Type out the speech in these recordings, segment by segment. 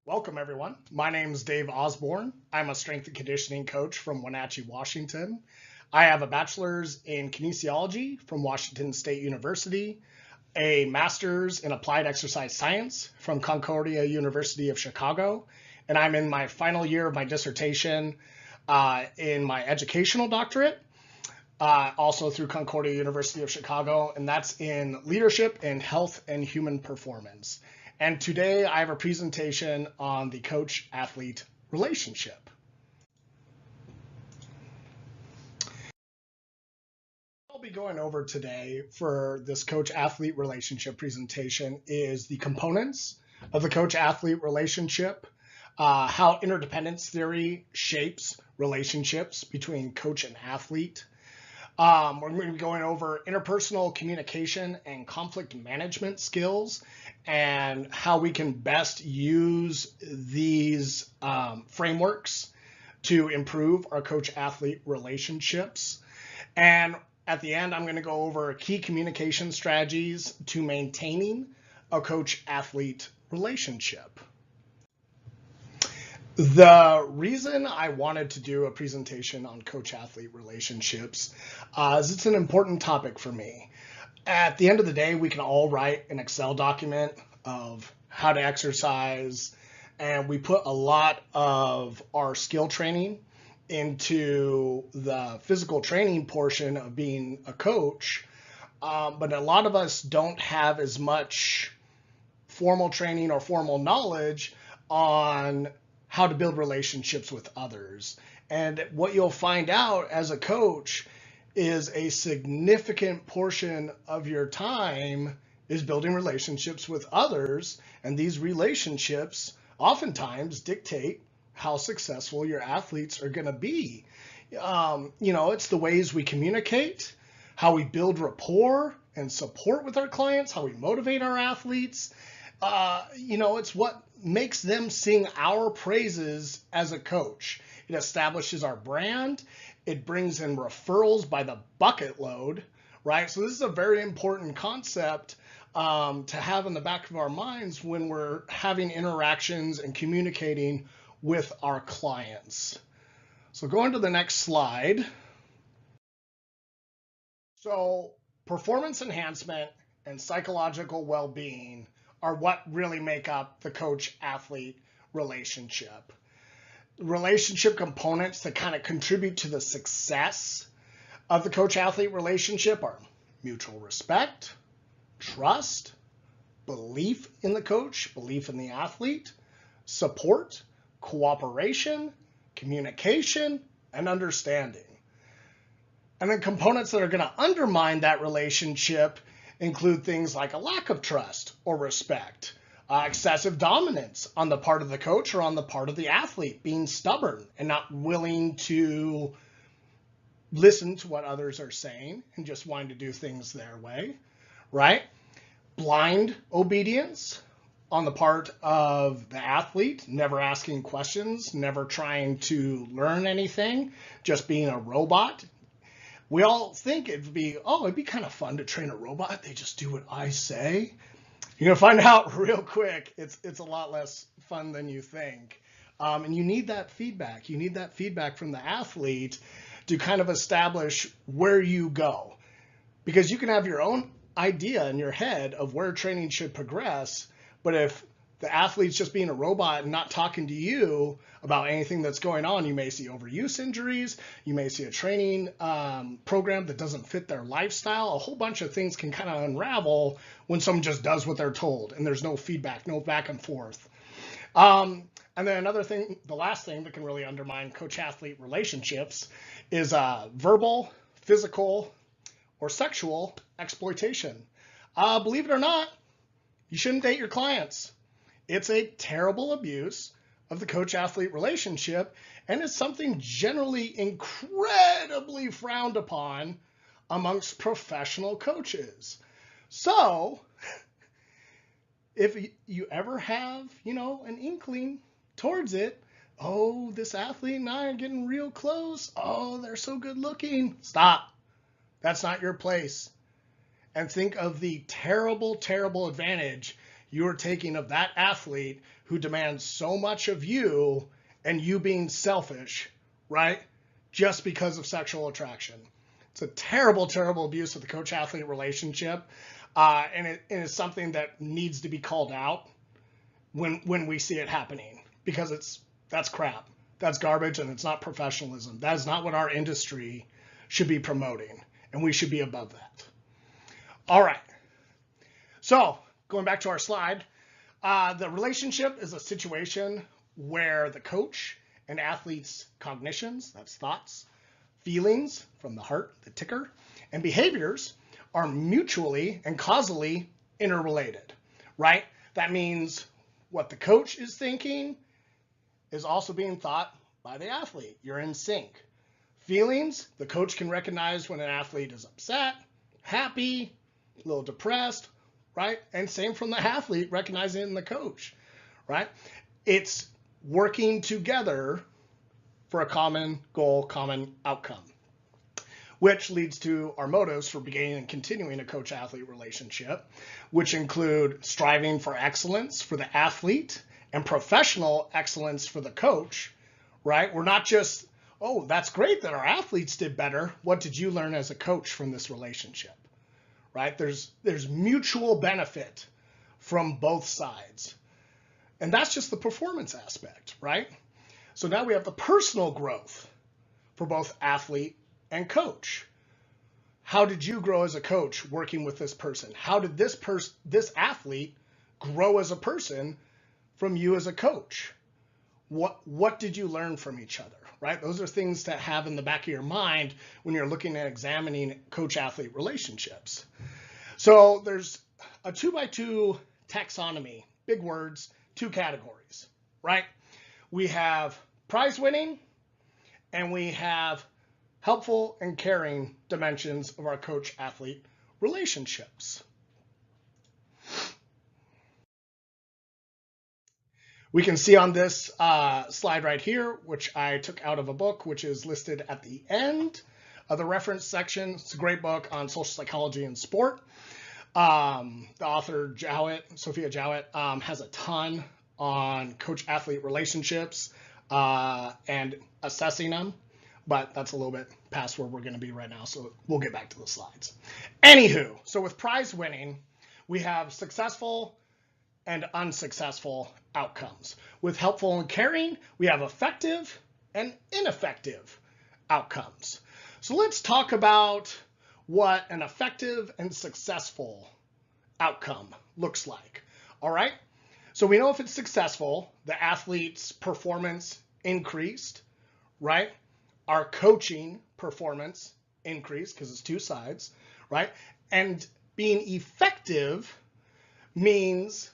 Welcome, everyone. My name is Dave Osborn. I'm a strength and conditioning coach from Wenatchee, Washington. I have a bachelor's in kinesiology from Washington State University, a master's in applied exercise science from Concordia University of Chicago, and I'm in my final year of my dissertation in my educational doctorate, also through Concordia University of Chicago, and that's in leadership in health and human performance. And today I have a presentation on the coach-athlete relationship. I'll be going over today for this coach-athlete relationship presentation is the components of the coach-athlete relationship, how interdependence theory shapes relationships between coach and athlete. We're going to be going over interpersonal communication and conflict management skills and how we can best use these frameworks to improve our coach-athlete relationships. And at the end, I'm going to go over key communication strategies to maintaining a coach-athlete relationship. The reason I wanted to do a presentation on coach-athlete relationships is it's an important topic for me. At the end of the day, we can all write an Excel document of how to exercise, and we put a lot of our skill training into the physical training portion of being a coach, but a lot of us don't have as much formal training or formal knowledge on how to build relationships with others. And what you'll find out as a coach is a significant portion of your time is building relationships with others. And these relationships oftentimes dictate how successful your athletes are going to be. It's the ways we communicate, how we build rapport and support with our clients, how we motivate our athletes. It's what makes them sing our praises as a coach. It establishes our brand. It brings in referrals by the bucket load, right? So this is a very important concept to have in the back of our minds when we're having interactions and communicating with our clients. So going to the next slide. So performance enhancement and psychological well-being are what really make up the coach-athlete relationship. Relationship components that kind of contribute to the success of the coach-athlete relationship are mutual respect, trust, belief in the coach, belief in the athlete, support, cooperation, communication, and understanding. And then components that are going to undermine that relationship include things like a lack of trust or respect, excessive dominance on the part of the coach or on the part of the athlete, being stubborn and not willing to listen to what others are saying and just wanting to do things their way, right? Blind obedience on the part of the athlete, never asking questions, never trying to learn anything, just being a robot. We all think it'd be kind of fun to train a robot. They just do what I say. You're gonna find out real quick, it's a lot less fun than you think. And you need that feedback. You need that feedback from the athlete to kind of establish where you go. Because you can have your own idea in your head of where training should progress, but if the athlete's just being a robot and not talking to you about anything that's going on, you may see overuse injuries, you may see a training program that doesn't fit their lifestyle. A whole bunch of things can kind of unravel when someone just does what they're told and there's no feedback, no back and forth. And then another thing, the last thing that can really undermine coach-athlete relationships is verbal, physical, or sexual exploitation. Believe it or not, you shouldn't date your clients. It's a terrible abuse of the coach-athlete relationship, and it's something generally incredibly frowned upon amongst professional coaches. So if you ever have, an inkling towards it, oh, this athlete and I are getting real close. Oh, they're so good looking. Stop. That's not your place. And think of the terrible, terrible advantage you are taking of that athlete who demands so much of you and you being selfish, right? Just because of sexual attraction. It's a terrible, terrible abuse of the coach-athlete relationship. And it is something that needs to be called out when we see it happening, because that's crap. That's garbage, and it's not professionalism. That is not what our industry should be promoting, and we should be above that. All right. So going back to our slide, the relationship is a situation where the coach and athlete's cognitions, that's thoughts, feelings from the heart, the ticker, and behaviors are mutually and causally interrelated, right? That means what the coach is thinking is also being thought by the athlete. You're in sync. Feelings, the coach can recognize when an athlete is upset, happy, a little depressed, right? And same from the athlete, recognizing it in the coach, right? It's working together for a common goal, common outcome, which leads to our motives for beginning and continuing a coach-athlete relationship, which include striving for excellence for the athlete and professional excellence for the coach, right? We're not just, oh, that's great that our athletes did better. What did you learn as a coach from this relationship, right? There's mutual benefit from both sides. And that's just the performance aspect, right? So now we have the personal growth for both athlete and coach. How did you grow as a coach working with this person? How did this athlete grow as a person from you as a coach? What did you learn from each other, right? Those are things to have in the back of your mind when you're looking at examining coach-athlete relationships. So there's a 2x2 taxonomy, big words, 2 categories, right? We have prize winning and we have helpful and caring dimensions of our coach-athlete relationships. We can see on this slide right here, which I took out of a book, which is listed at the end of the reference section. It's a great book on social psychology and sport. The author, Sophia Jowett, has a ton on coach-athlete relationships and assessing them, but that's a little bit past where we're going to be right now, so we'll get back to the slides. Anywho, so with prize winning, we have successful and unsuccessful outcomes. With helpful and caring, we have effective and ineffective outcomes. So let's talk about what an effective and successful outcome looks like. All right. So we know if it's successful, the athlete's performance increased, right? Our coaching performance increased because it's 2 sides, right? And being effective means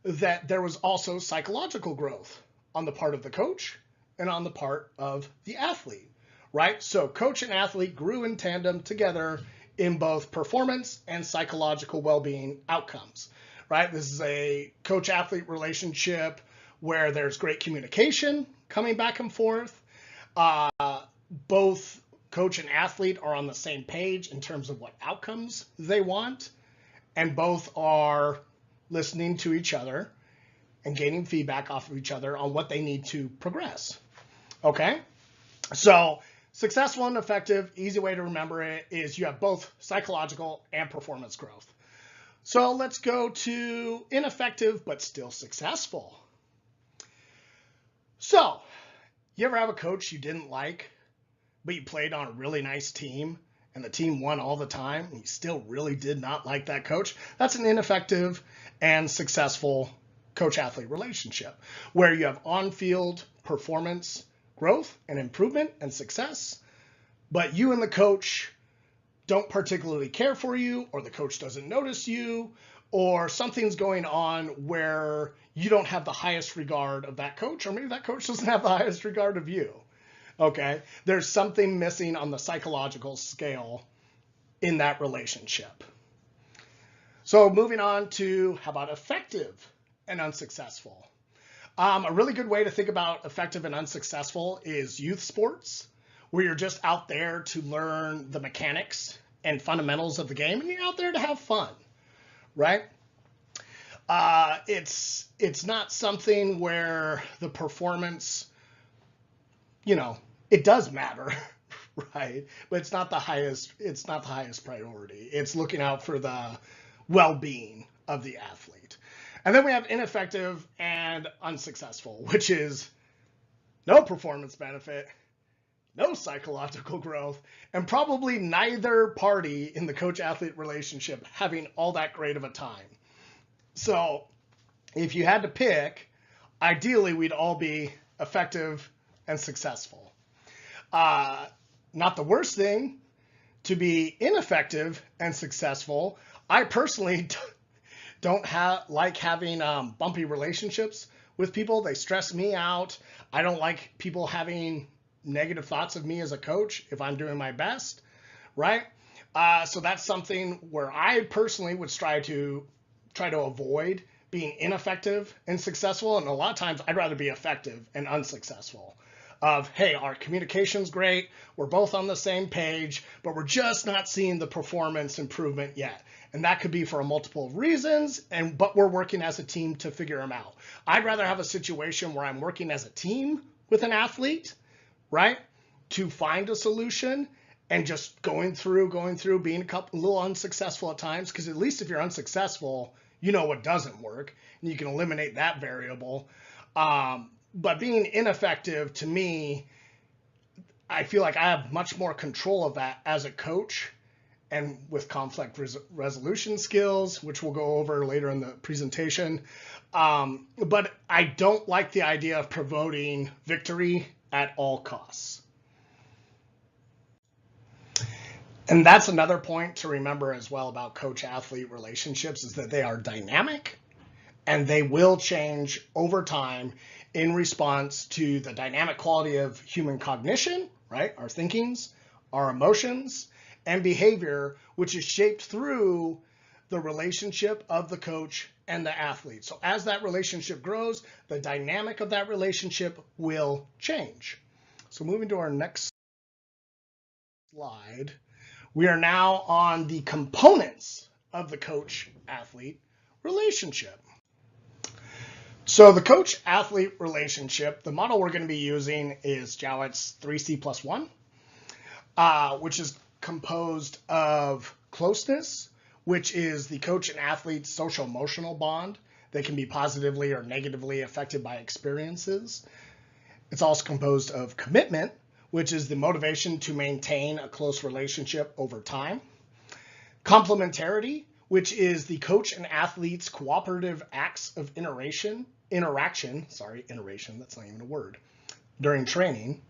that there was also psychological growth on the part of the coach and on the part of the athlete, right? So coach and athlete grew in tandem together in both performance and psychological well-being outcomes, right? This is a coach-athlete relationship where there's great communication coming back and forth. Both coach and athlete are on the same page in terms of what outcomes they want, and both are listening to each other and gaining feedback off of each other on what they need to progress. Okay, so successful and effective, easy way to remember it is you have both psychological and performance growth. So let's go to ineffective but still successful. So you ever have a coach you didn't like, but you played on a really nice team and the team won all the time and you still really did not like that coach? That's an ineffective and successful coach-athlete relationship where you have on-field performance growth and improvement and success, but you and the coach don't particularly care for you, or the coach doesn't notice you, or something's going on where you don't have the highest regard of that coach, or maybe that coach doesn't have the highest regard of you. Okay, there's something missing on the psychological scale in that relationship. So moving on to how about effective and unsuccessful? A really good way to think about effective and unsuccessful is youth sports, where you're just out there to learn the mechanics and fundamentals of the game, and you're out there to have fun, right? It's not something where the performance, it does matter, right? But it's not the highest priority. It's looking out for the well-being of the athlete. And then we have ineffective and unsuccessful, which is no performance benefit, no psychological growth, and probably neither party in the coach-athlete relationship having all that great of a time. So if you had to pick, ideally we'd all be effective and successful. Not the worst thing to be ineffective and successful. I personally don't like having bumpy relationships with people. They stress me out. I don't like people having negative thoughts of me as a coach if I'm doing my best, right? So that's something where I personally would try to avoid being ineffective and successful. And a lot of times I'd rather be effective and unsuccessful. Hey, our communication's great, we're both on the same page, but we're just not seeing the performance improvement yet. And that could be for a multiple reasons, but we're working as a team to figure them out. I'd rather have a situation where I'm working as a team with an athlete, right, to find a solution, and just going through, being a little unsuccessful at times, because at least if you're unsuccessful, you know what doesn't work, and you can eliminate that variable. But being ineffective, to me, I feel like I have much more control of that as a coach, and with conflict resolution skills, which we'll go over later in the presentation. But I don't like the idea of promoting victory at all costs. And that's another point to remember as well about coach-athlete relationships, is that they are dynamic and they will change over time in response to the dynamic quality of human cognition, right? Our thinkings, our emotions, and behavior, which is shaped through the relationship of the coach and the athlete. So as that relationship grows, the dynamic of that relationship will change. So moving to our next slide, we are now on the components of the coach-athlete relationship. So the coach-athlete relationship, the model we're going to be using is Jowett's 3C+1, which is composed of closeness, which is the coach and athlete's social emotional bond that can be positively or negatively affected by experiences. It's also composed of commitment, which is the motivation to maintain a close relationship over time. Complementarity, which is the coach and athlete's cooperative acts of interaction, that's not even a word, during training.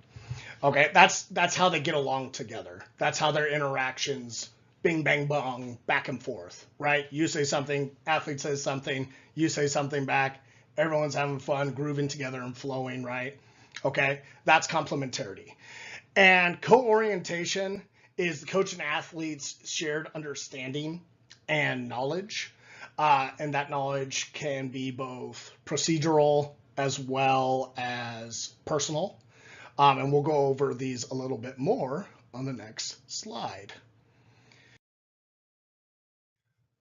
Okay, that's how they get along together. That's how their interactions, bing, bang, bong, back and forth, right? You say something, athlete says something, you say something back, everyone's having fun, grooving together and flowing, right? Okay, that's complementarity. And co-orientation is the coach and athlete's shared understanding and knowledge. And that knowledge can be both procedural as well as personal. And we'll go over these a little bit more on the next slide.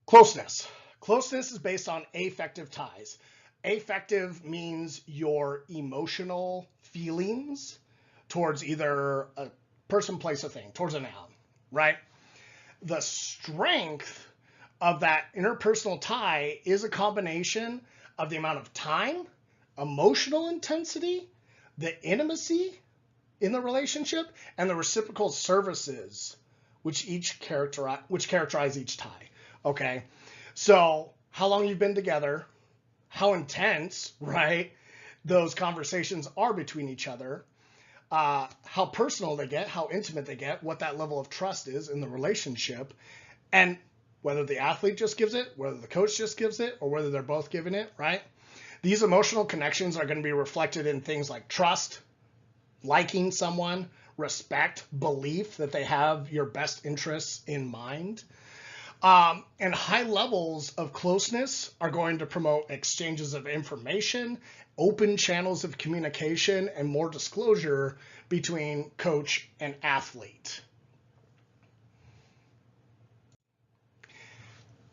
Closeness. Closeness is based on affective ties. Affective means your emotional feelings towards either a person, place, or thing, towards a noun, right? The strength of that interpersonal tie is a combination of the amount of time, emotional intensity, the intimacy in the relationship, and the reciprocal services which characterize each tie. Okay, so how long you've been together, how intense, right, those conversations are between each other, how personal they get, how intimate they get, what that level of trust is in the relationship, and whether the athlete just gives it, whether the coach just gives it, or whether they're both giving it, right? These emotional connections are going to be reflected in things like trust, liking someone, respect, belief that they have your best interests in mind. And high levels of closeness are going to promote exchanges of information, open channels of communication, and more disclosure between coach and athlete.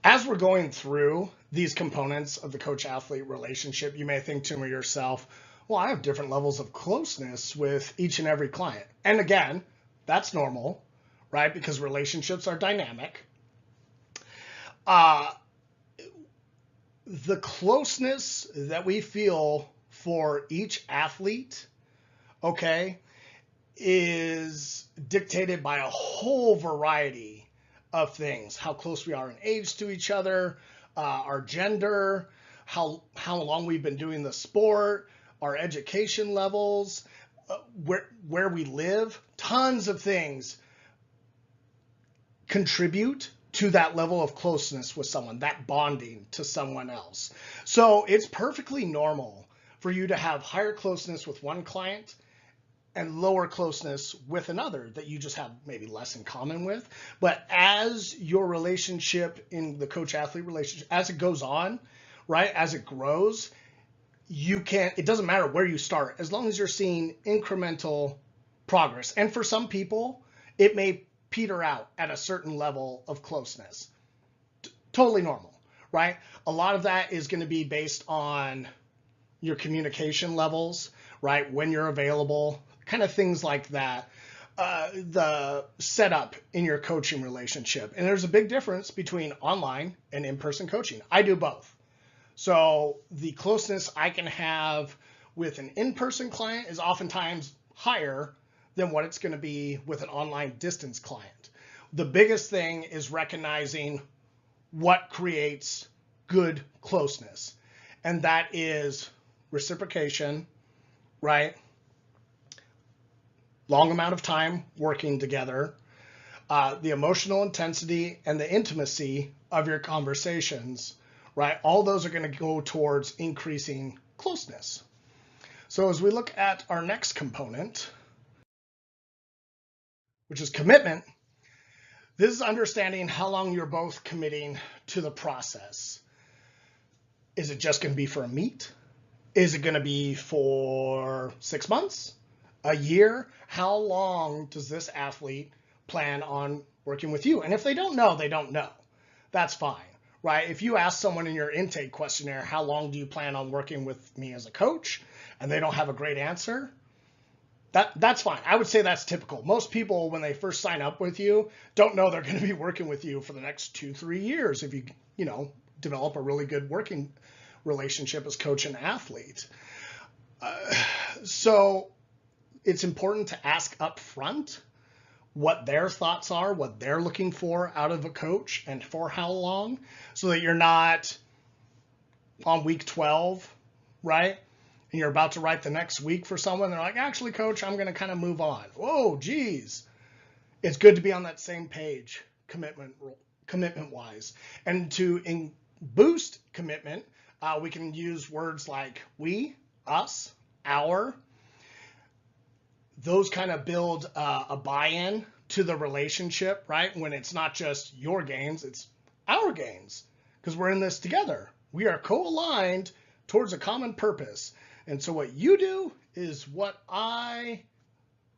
As we're going through these components of the coach-athlete relationship, you may think to yourself, well, I have different levels of closeness with each and every client. And again, that's normal, right? Because relationships are dynamic. The closeness that we feel for each athlete, okay, is dictated by a whole variety of things. How close we are in age to each other, our gender, how long we've been doing the sport, our education levels, where we live. Tons of things contribute to that level of closeness with someone, that bonding to someone else. So it's perfectly normal for you to have higher closeness with one client and lower closeness with another that you just have maybe less in common with. But as your relationship in the coach-athlete relationship, as it goes on, right, as it grows, it doesn't matter where you start, as long as you're seeing incremental progress. And for some people, it may peter out at a certain level of closeness. Totally normal, right? A lot of that is going to be based on your communication levels, right? When you're available, kind of things like that. The setup in your coaching relationship. And there's a big difference between online and in-person coaching. I do both. So the closeness I can have with an in-person client is oftentimes higher than what it's going to be with an online distance client. The biggest thing is recognizing what creates good closeness. And that is reciprocation, right? Long amount of time working together, the emotional intensity and the intimacy of your conversations, right? All those are going to go towards increasing closeness. So as we look at our next component, which is commitment, this is understanding how long you're both committing to the process. Is it just going to be for a meet? Is it going to be for 6 months? A year? How long does this athlete plan on working with you? And if they don't know, they don't know. That's fine, right? If you ask someone in your intake questionnaire, how long do you plan on working with me as a coach? And they don't have a great answer, that's fine. I would say that's typical. Most people, when they first sign up with you, don't know they're going to be working with you for the next 2-3 years if you develop a really good working relationship as coach and athlete. So it's important to ask up front what their thoughts are, what they're looking for out of a coach, and for how long, so that you're not on week 12, right? And you're about to write the next week for someone. They're like, actually, coach, I'm going to kind of move on. Whoa, geez. It's good to be on that same page commitment-wise. And to boost commitment, we can use words like we, us, our. Those kind of build a buy-in to the relationship, right? When it's not just your gains, it's our gains, because we're in this together. We are co-aligned towards a common purpose. And so what you do is what I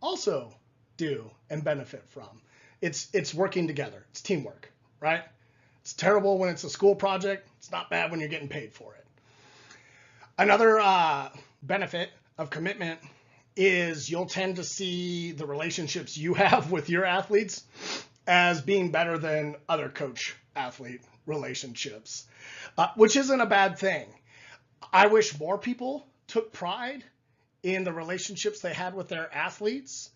also do and benefit from. It's working together. It's teamwork, right? It's terrible when it's a school project. It's not bad when you're getting paid for it. Another benefit of commitment is you'll tend to see the relationships you have with your athletes as being better than other coach-athlete relationships, which isn't a bad thing. I wish more people took pride in the relationships they had with their athletes,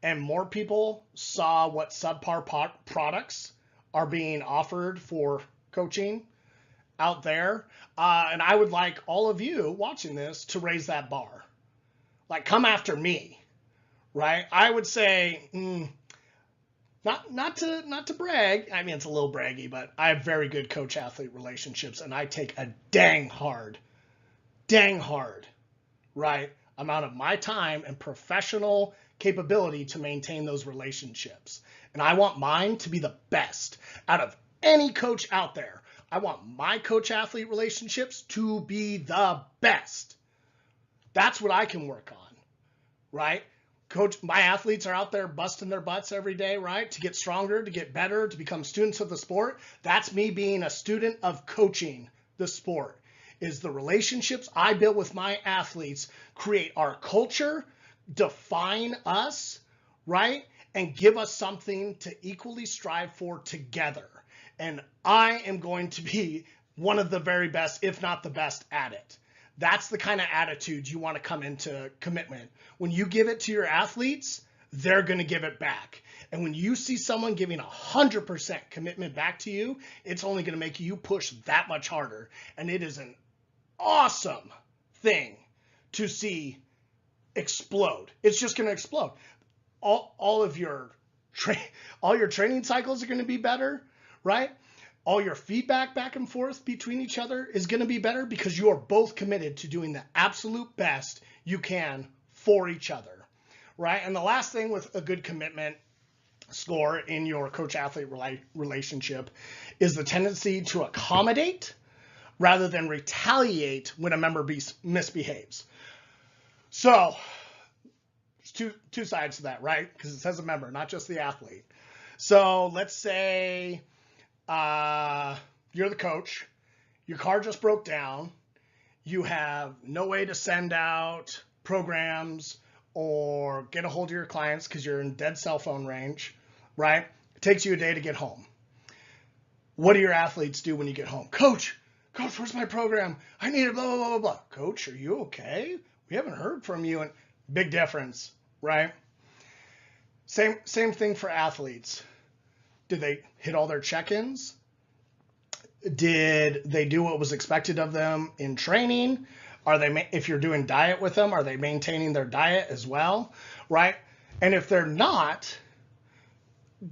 and more people saw what subpar products are being offered for coaching out there. And I would like all of you watching this to raise that bar. Like, come after me, right? I would say, not to brag. I mean, it's a little braggy, but I have very good coach-athlete relationships, and I take a dang hard, right, amount of my time and professional capability to maintain those relationships. And I want mine to be the best out of any coach out there. I want my coach-athlete relationships to be the best. That's what I can work on, right? Coach, my athletes are out there busting their butts every day, right? To get stronger, to get better, to become students of the sport. That's me being a student of coaching the sport is the relationships I built with my athletes create our culture, define us, right? And give us something to equally strive for together. And I am going to be one of the very best, if not the best at it. That's the kind of attitude you want to come into commitment. When you give it to your athletes, they're going to give it back. And when you see someone giving 100% commitment back to you, it's only going to make you push that much harder. And it is an awesome thing to see explode. It's just going to explode. All your training cycles are going to be better, right? All your feedback back and forth between each other is going to be better because you are both committed to doing the absolute best you can for each other, right? And the last thing with a good commitment score in your coach-athlete relationship is the tendency to accommodate rather than retaliate when a member misbehaves. So there's two sides to that, right? Because it says a member, not just the athlete. So let's say you're the coach, your car just broke down, you have no way to send out programs or get a hold of your clients because you're in dead cell phone range, right? It takes you a day to get home. What do your athletes do when you get home? Coach, where's my program? I need it, blah, blah, blah, blah, blah. Coach, are you okay? We haven't heard from you. And big difference, right? Same thing for athletes. Did they hit all their check-ins? Did they do what was expected of them in training? If you're doing diet with them, are they maintaining their diet as well, right? And if they're not,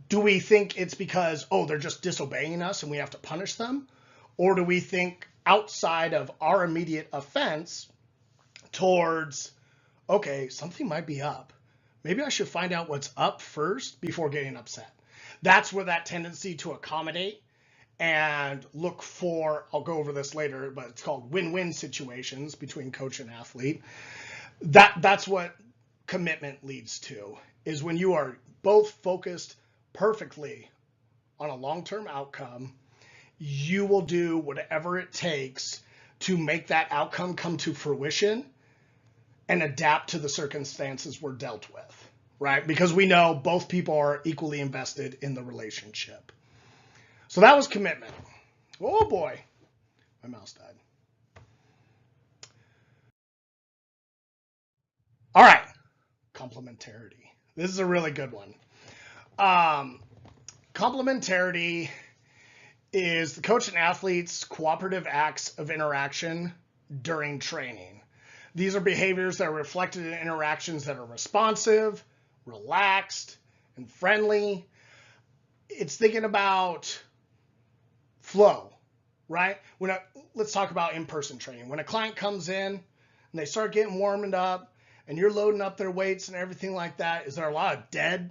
do we think it's because, they're just disobeying us and we have to punish them? Or do we think outside of our immediate offense towards, okay, something might be up. Maybe I should find out what's up first before getting upset. That's where that tendency to accommodate and look for, I'll go over this later, but it's called win-win situations between coach and athlete. That's what commitment leads to, is when you are both focused perfectly on a long-term outcome, you will do whatever it takes to make that outcome come to fruition and adapt to the circumstances we're dealt with. Right? Because we know both people are equally invested in the relationship. So that was commitment. Oh boy, my mouse died. All right, complementarity. This is a really good one. Complementarity is the coach and athlete's cooperative acts of interaction during training. These are behaviors that are reflected in interactions that are responsive, relaxed, and friendly. It's thinking about flow, right? Let's talk about in-person training. When a client comes in and they start getting warmed up and you're loading up their weights and everything like that, is there a lot of dead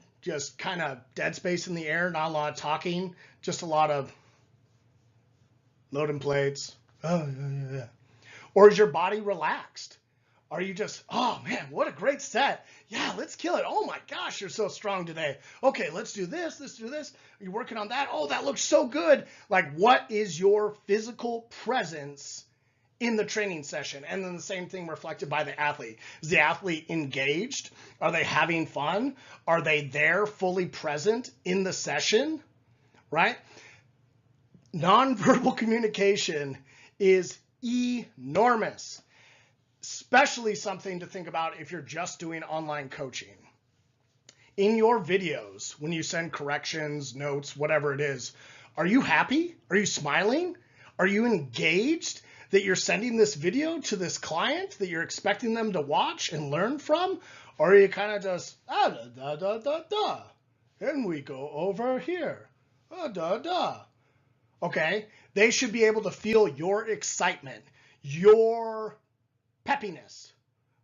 space in the air, not a lot of talking, just a lot of loading plates? Oh, yeah. Or is your body relaxed? Are you just, oh man, what a great set. Yeah, let's kill it. Oh my gosh, you're so strong today. Okay, let's do this, let's do this. Are you working on that? Oh, that looks so good. Like, what is your physical presence in the training session? And then the same thing reflected by the athlete. Is the athlete engaged? Are they having fun? Are they there fully present in the session? Right? Nonverbal communication is enormous. Especially something to think about if you're just doing online coaching. In your videos, when you send corrections, notes, whatever it is, are you happy? Are you smiling? Are you engaged that you're sending this video to this client that you're expecting them to watch and learn from? Or are you kind of just, and we go over here, Okay, they should be able to feel your excitement, your peppiness,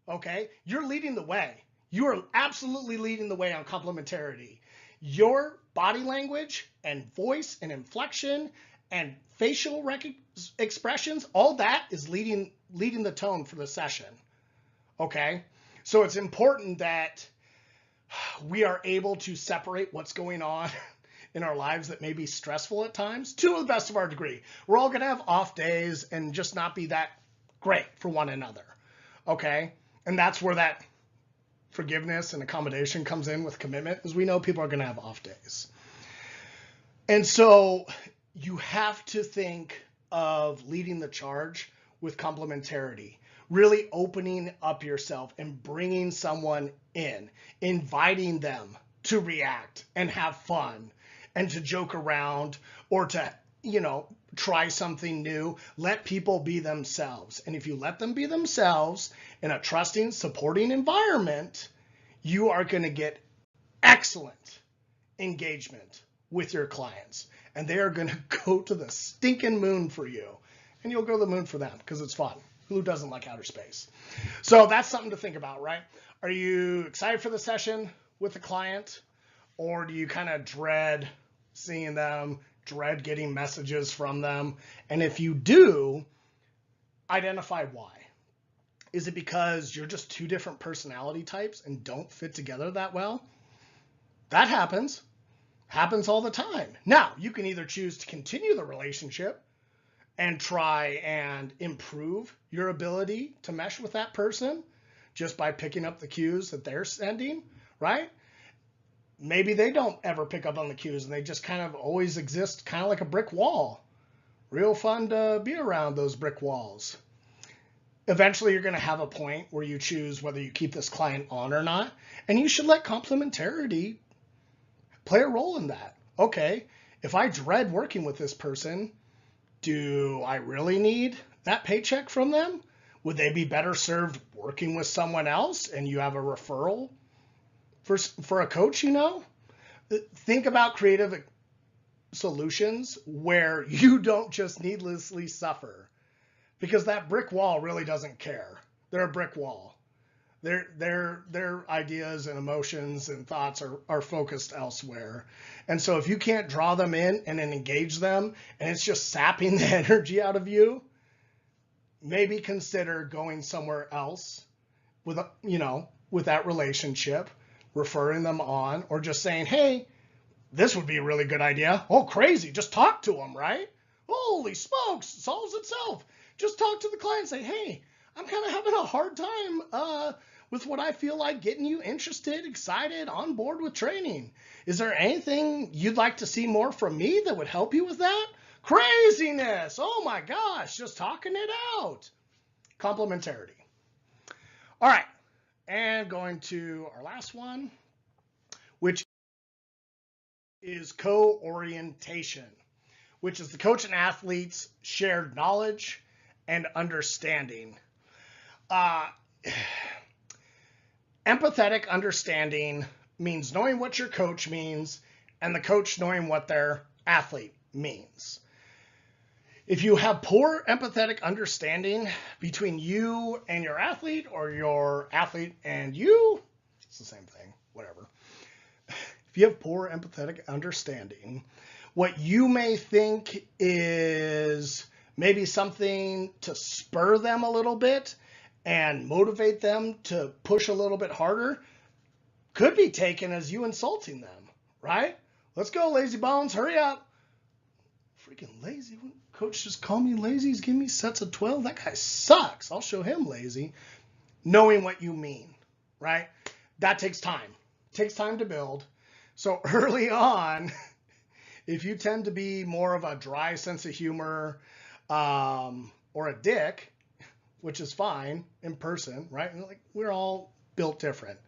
okay? You're leading the way. You are absolutely leading the way on complementarity. Your body language and voice and inflection and facial expressions, all that is leading the tone for the session, okay? So it's important that we are able to separate what's going on in our lives that may be stressful at times, to the best of our degree. We're all going to have off days and just not be that great for one another. Okay? And that's where that forgiveness and accommodation comes in with commitment, is we know people are going to have off days. And so you have to think of leading the charge with complementarity, really opening up yourself and bringing someone in, inviting them to react and have fun and to joke around or to, try something new. Let people be themselves. And if you let them be themselves in a trusting, supporting environment, you are going to get excellent engagement with your clients. And they are going to go to the stinking moon for you. And you'll go to the moon for them because it's fun. Who doesn't like outer space? So that's something to think about, right? Are you excited for the session with the client? Or do you kind of dread seeing them, dread getting messages from them? And if you do, identify why. Is it because you're just two different personality types and don't fit together that well? That happens all the time. Now, you can either choose to continue the relationship and try and improve your ability to mesh with that person just by picking up the cues that they're sending, right? Maybe they don't ever pick up on the cues and they just kind of always exist kind of like a brick wall. Real fun to be around those brick walls. Eventually, you're going to have a point where you choose whether you keep this client on or not, and you should let complementarity play a role in that. Okay, if I dread working with this person, do I really need that paycheck from them? Would they be better served working with someone else and you have a referral for a coach, Think about creative solutions where you don't just needlessly suffer, because that brick wall really doesn't care. They're a brick wall. Their ideas and emotions and thoughts are focused elsewhere. And so if you can't draw them in and then engage them, and it's just sapping the energy out of you, maybe consider going somewhere else with that relationship, referring them on, or just saying, hey, this would be a really good idea. Oh, crazy. Just talk to them, right? Holy smokes, solves itself. Just talk to the client and say, hey, I'm kind of having a hard time with what I feel like getting you interested, excited, on board with training. Is there anything you'd like to see more from me that would help you with that? Craziness. Oh my gosh, just talking it out. Complementarity. All right, and going to our last one, which is co-orientation, which is the coach and athlete's shared knowledge and understanding. Empathetic understanding means knowing what your coach means and the coach knowing what their athlete means. If you have poor empathetic understanding between you and your athlete, or your athlete and you, it's the same thing, whatever. If you have poor empathetic understanding, what you may think is maybe something to spur them a little bit and motivate them to push a little bit harder could be taken as you insulting them, right? Let's go, lazy bones, hurry up. Freaking lazy. Coach just called me lazy. He's giving me sets of 12. That guy sucks. I'll show him lazy. Knowing what you mean, right? That takes time. It takes time to build. So early on, if you tend to be more of a dry sense of humor or a dick, which is fine in person, right? Like, we're all built different.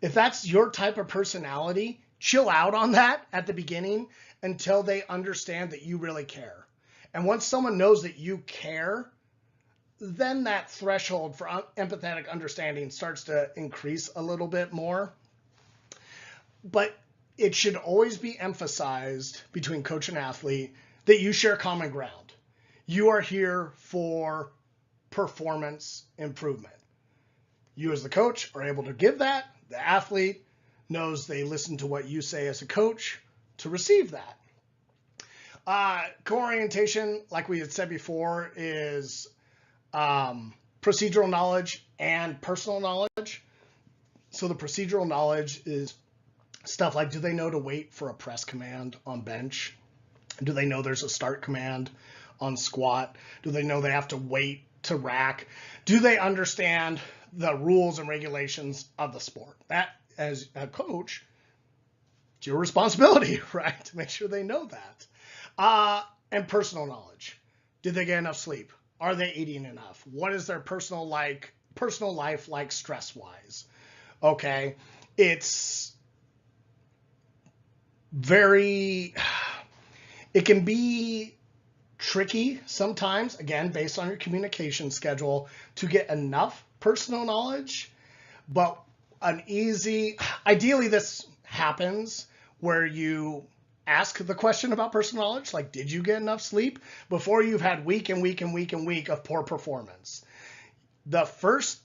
If that's your type of personality, chill out on that at the beginning until they understand that you really care. And once someone knows that you care, then that threshold for empathetic understanding starts to increase a little bit more. But it should always be emphasized between coach and athlete that you share common ground. You are here for performance improvement. You as the coach are able to give that. The athlete knows they listen to what you say as a coach to receive that. Co-orientation, like we had said before, is procedural knowledge and personal knowledge. So the procedural knowledge is Stuff like, do they know to wait for a press command on bench? Do they know there's a start command on squat? Do they know they have to wait to rack? Do they understand the rules and regulations of the sport? That, as a coach, it's your responsibility, right? To make sure they know that. And personal knowledge. Did they get enough sleep? Are they eating enough? What is their personal life like stress-wise? Okay, it's it can be tricky sometimes, again, based on your communication schedule, to get enough personal knowledge, but ideally this happens where you ask the question about personal knowledge, like, did you get enough sleep, before you've had week and week and week and week of poor performance. The first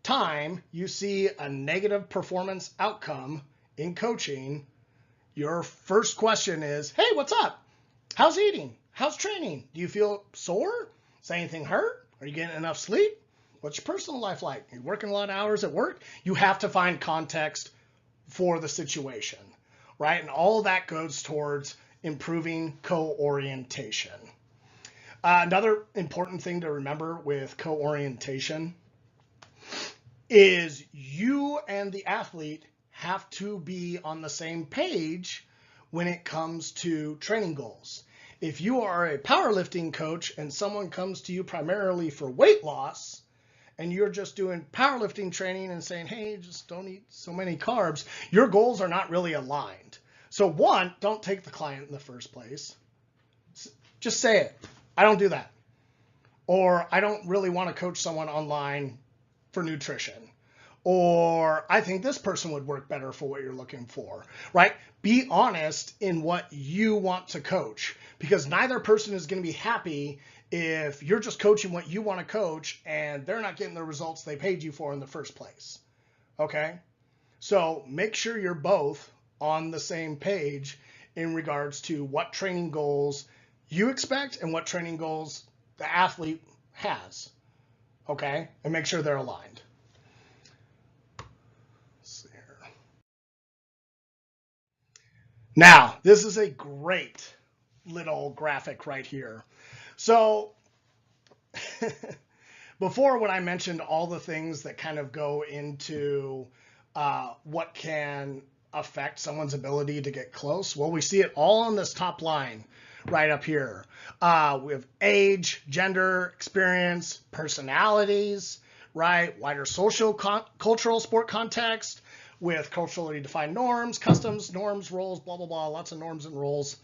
time you see a negative performance outcome in coaching, your first question is, hey, what's up? How's eating? How's training? Do you feel sore? Does anything hurt? Are you getting enough sleep? What's your personal life like? Are you working a lot of hours at work? You have to find context for the situation, right? And all that goes towards improving co-orientation. Another important thing to remember with co-orientation is you and the athlete have to be on the same page when it comes to training goals. If you are a powerlifting coach and someone comes to you primarily for weight loss, and you're just doing powerlifting training and saying, hey, just don't eat so many carbs, your goals are not really aligned. So one, don't take the client in the first place. Just say it. I don't do that. Or I don't really want to coach someone online for nutrition. Or I think this person would work better for what you're looking for, right? Be honest in what you want to coach, because neither person is going to be happy if you're just coaching what you want to coach and they're not getting the results they paid you for in the first place. Okay? So make sure you're both on the same page in regards to what training goals you expect and what training goals the athlete has. Okay? And make sure they're aligned. Now, this is a great little graphic right here. So before, when I mentioned all the things that kind of go into what can affect someone's ability to get close, well, we see it all on this top line right up here. We have age, gender, experience, personalities, right? Wider social, cultural, sport context, with culturally defined norms, customs, norms, roles, blah, blah, blah, lots of norms and roles.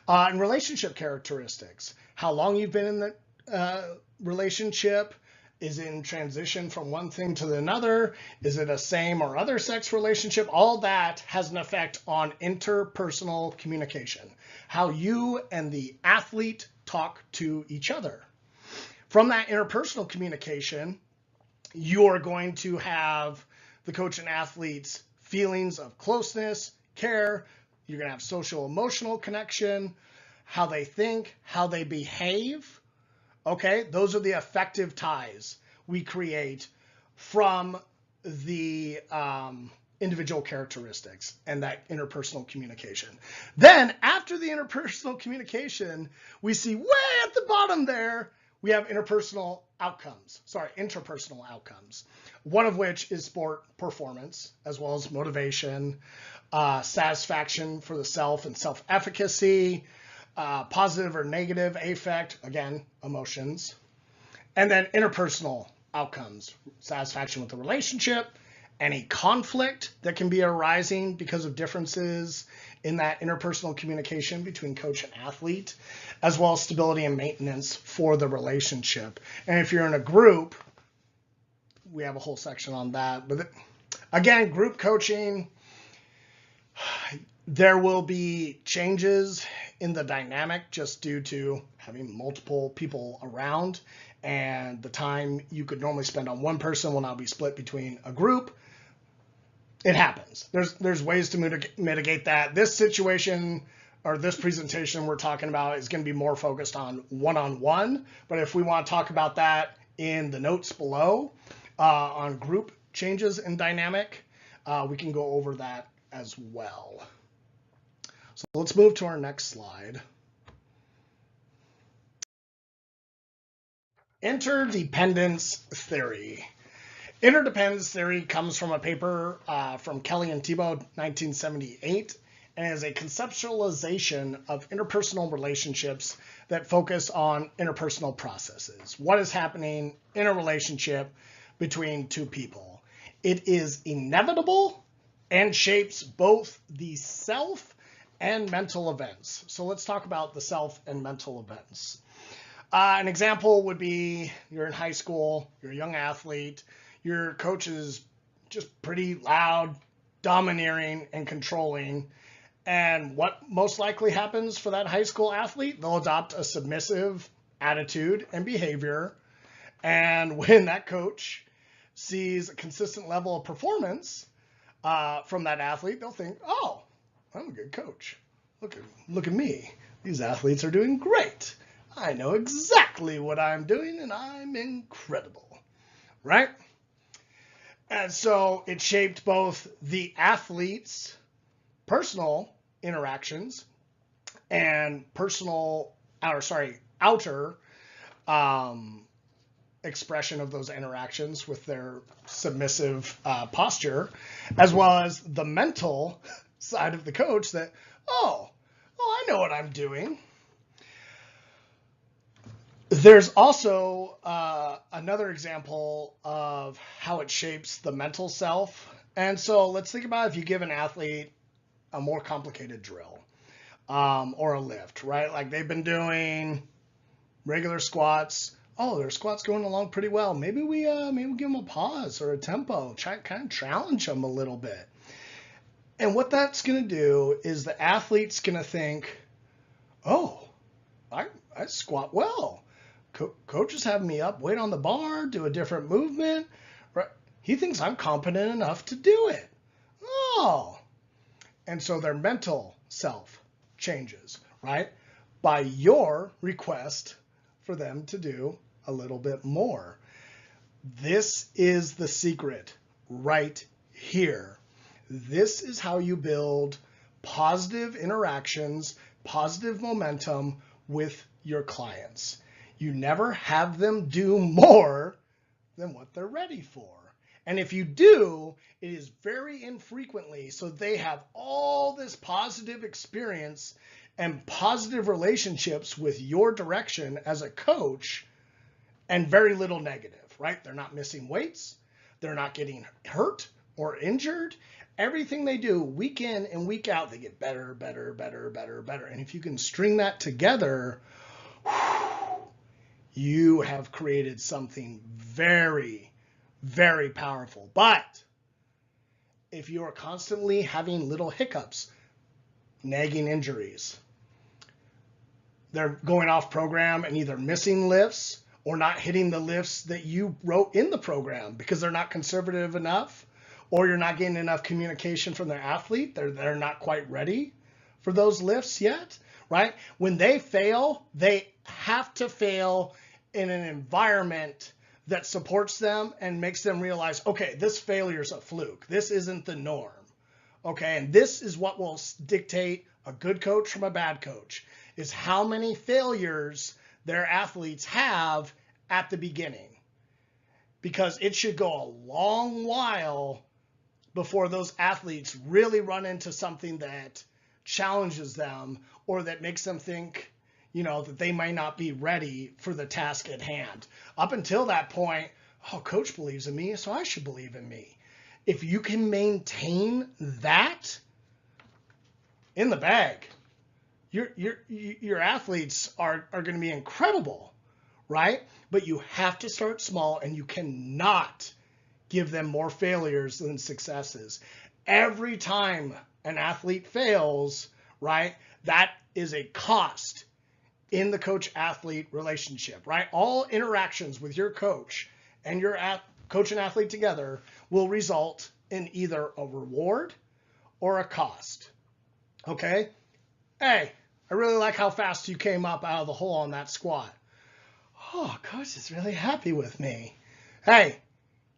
And relationship characteristics. How long you've been in the relationship. Is it in transition from one thing to another? Is it a same or other sex relationship? All that has an effect on interpersonal communication. How you and the athlete talk to each other. From that interpersonal communication, you're going to have the coach and athlete's feelings of closeness, care. You're going to have social emotional connection, how they think, how they behave. Okay, those are the affective ties we create from the individual characteristics and that interpersonal communication. Then after the interpersonal communication, we see way at the bottom there, we have interpersonal outcomes, interpersonal outcomes, one of which is sport performance, as well as motivation, satisfaction for the self and self-efficacy, positive or negative affect, again, emotions, and then interpersonal outcomes, satisfaction with the relationship, any conflict that can be arising because of differences in that interpersonal communication between coach and athlete, as well as stability and maintenance for the relationship. And if you're in a group, we have a whole section on that. But again, group coaching, there will be changes in the dynamic just due to having multiple people around, and the time you could normally spend on one person will now be split between a group. It happens. There's ways to mitigate that. This situation or this presentation we're talking about is going to be more focused on one-on-one, but if we want to talk about that in the notes below on group changes in dynamic, we can go over that as well. So let's move to our next slide. Interdependence theory. Interdependence theory comes from a paper from Kelly and Thibault, 1978, and is a conceptualization of interpersonal relationships that focus on interpersonal processes. What is happening in a relationship between two people? It is inevitable and shapes both the self and mental events. So let's talk about the self and mental events. An example would be you're in high school, you're a young athlete, your coach is just pretty loud, domineering, and controlling. And what most likely happens for that high school athlete? They'll adopt a submissive attitude and behavior. And when that coach sees a consistent level of performance from that athlete, they'll think, oh, I'm a good coach. Look at me. These athletes are doing great. I know exactly what I'm doing, and I'm incredible, right? And so it shaped both the athlete's personal interactions and outer expression of those interactions with their submissive posture, as well as the mental side of the coach that, oh, I know what I'm doing. There's also another example of how it shapes the mental self. And so let's think about if you give an athlete a more complicated drill or a lift, right? Like they've been doing regular squats. Oh, their squat's going along pretty well. Maybe we give them a pause or a tempo, kind of challenge them a little bit. And what that's going to do is the athlete's going to think, oh, I squat well. Coach is having me up, wait on the bar, do a different movement. Right? He thinks I'm competent enough to do it. Oh. And so their mental self changes, right? By your request for them to do a little bit more. This is the secret right here. This is how you build positive interactions, positive momentum with your clients. You never have them do more than what they're ready for. And if you do, it is very infrequently, so they have all this positive experience and positive relationships with your direction as a coach and very little negative, right? They're not missing weights. They're not getting hurt or injured. Everything they do week in and week out, they get better, better, better, better, better. And if you can string that together, you have created something very, very powerful. But if you are constantly having little hiccups, nagging injuries, they're going off program and either missing lifts or not hitting the lifts that you wrote in the program because they're not conservative enough, or you're not getting enough communication from their athlete. They're not quite ready for those lifts yet, right? When they fail, they have to fail in an environment that supports them and makes them realize, okay, this failure is a fluke. This isn't the norm. Okay, and this is what will dictate a good coach from a bad coach, is how many failures their athletes have at the beginning. Because it should go a long while before those athletes really run into something that challenges them or that makes them think, that they might not be ready for the task at hand. Up until that point, oh, coach believes in me, so I should believe in me. If you can maintain that in the bag, your athletes are going to be incredible, right? But you have to start small, and you cannot give them more failures than successes. Every time an athlete fails, right, that is a cost in the coach-athlete relationship, right? All interactions with your coach and your coach and athlete together will result in either a reward or a cost, okay? Hey, I really like how fast you came up out of the hole on that squat. Oh, coach is really happy with me. Hey,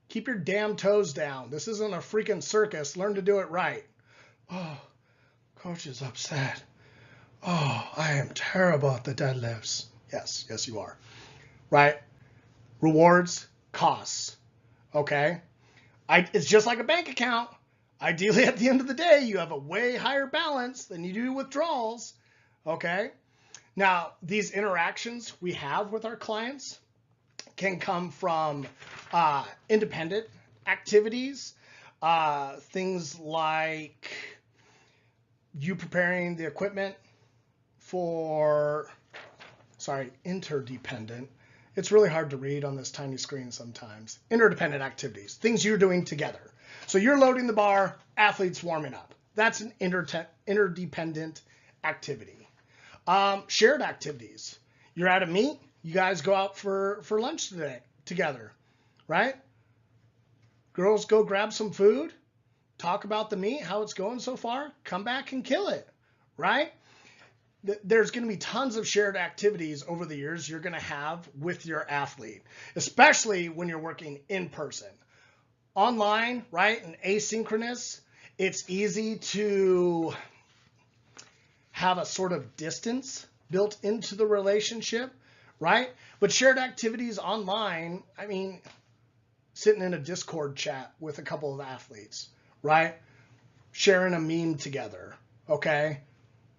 keep your damn toes down. This isn't a freaking circus. Learn to do it right. Oh, coach is upset. Oh, I am terrible at the deadlifts. Yes, you are. Right? Rewards, costs. Okay? It's just like a bank account. Ideally, at the end of the day, you have a way higher balance than you do withdrawals. Okay? Now, these interactions we have with our clients can come from independent activities, things like you preparing the equipment for, interdependent. It's really hard to read on this tiny screen sometimes. Interdependent activities, things you're doing together. So you're loading the bar, athletes warming up. That's an interdependent activity. Shared activities. You're at a meet, you guys go out for lunch today together, right? Girls go grab some food, talk about the meet, how it's going so far, come back and kill it, right? There's going to be tons of shared activities over the years you're going to have with your athlete, especially when you're working in person. Online, right, and asynchronous, it's easy to have a sort of distance built into the relationship, right? But shared activities online, I mean, sitting in a Discord chat with a couple of athletes, right? Sharing a meme together, okay?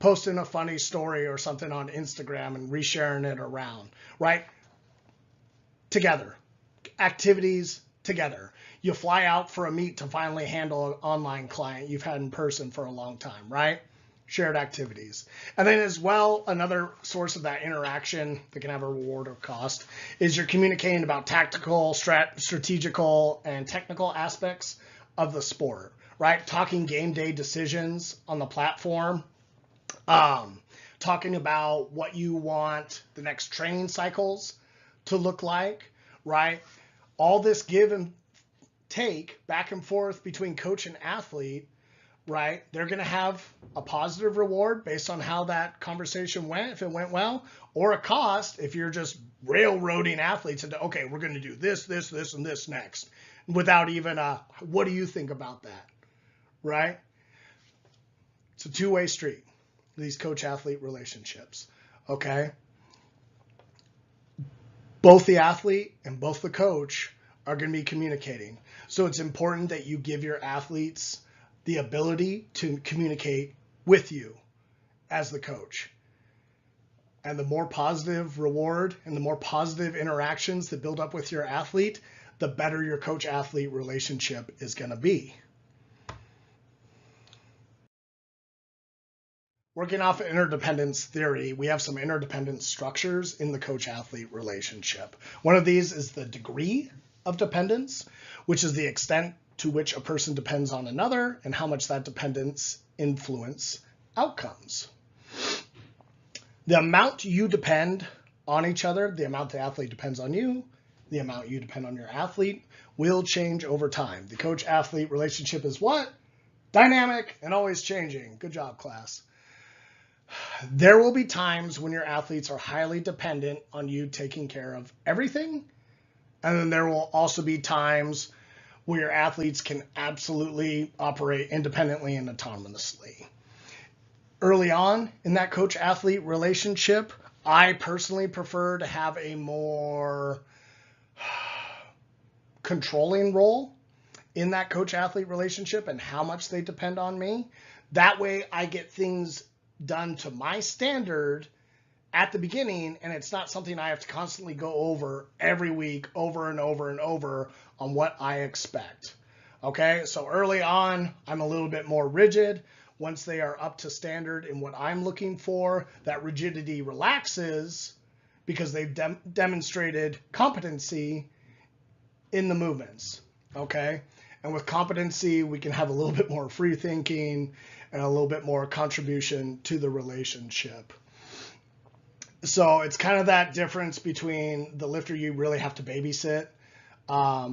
Posting a funny story or something on Instagram and resharing it around, right? Together. Activities together. You fly out for a meet to finally handle an online client you've had in person for a long time, right? Shared activities. And then as well, another source of that interaction that can have a reward or cost is you're communicating about tactical, strategical, and technical aspects of the sport, right? Talking game day decisions on the platform, talking about what you want the next training cycles to look like, right? All this give and take back and forth between coach and athlete, right? They're going to have a positive reward based on how that conversation went, if it went well, or a cost if you're just railroading athletes into, okay, we're going to do this, this, this, and this next, without even what do you think about that, right? It's a two-way street, these coach-athlete relationships, okay? Both the athlete and both the coach are going to be communicating. So it's important that you give your athletes the ability to communicate with you as the coach. And the more positive reward and the more positive interactions that build up with your athlete, the better your coach-athlete relationship is going to be. Working off of interdependence theory, we have some interdependent structures in the coach-athlete relationship. One of these is the degree of dependence, which is the extent to which a person depends on another and how much that dependence influence outcomes. The amount you depend on each other, the amount the athlete depends on you, the amount you depend on your athlete will change over time. The coach-athlete relationship is what? Dynamic and always changing. Good job, class. There will be times when your athletes are highly dependent on you taking care of everything. And then there will also be times where your athletes can absolutely operate independently and autonomously. Early on in that coach-athlete relationship, I personally prefer to have a more controlling role in that coach-athlete relationship and how much they depend on me. That way I get things done to my standard at the beginning, and it's not something I have to constantly go over every week, over and over and over on what I expect. Okay, so early on, I'm a little bit more rigid. Once they are up to standard in what I'm looking for, that rigidity relaxes because they've demonstrated competency in the movements. Okay, and with competency, we can have a little bit more free thinking and a little bit more contribution to the relationship. So it's kind of that difference between the lifter you really have to babysit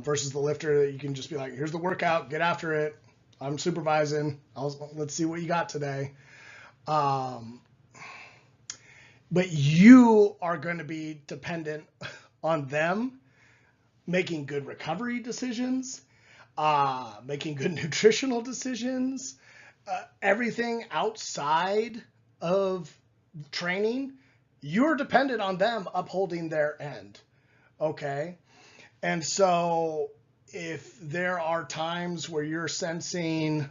versus the lifter that you can just be like, here's the workout, get after it. I'm supervising. Let's see what you got today. But you are going to be dependent on them making good recovery decisions, making good nutritional decisions, Everything outside of training, you're dependent on them upholding their end. Okay. And so if there are times where you're sensing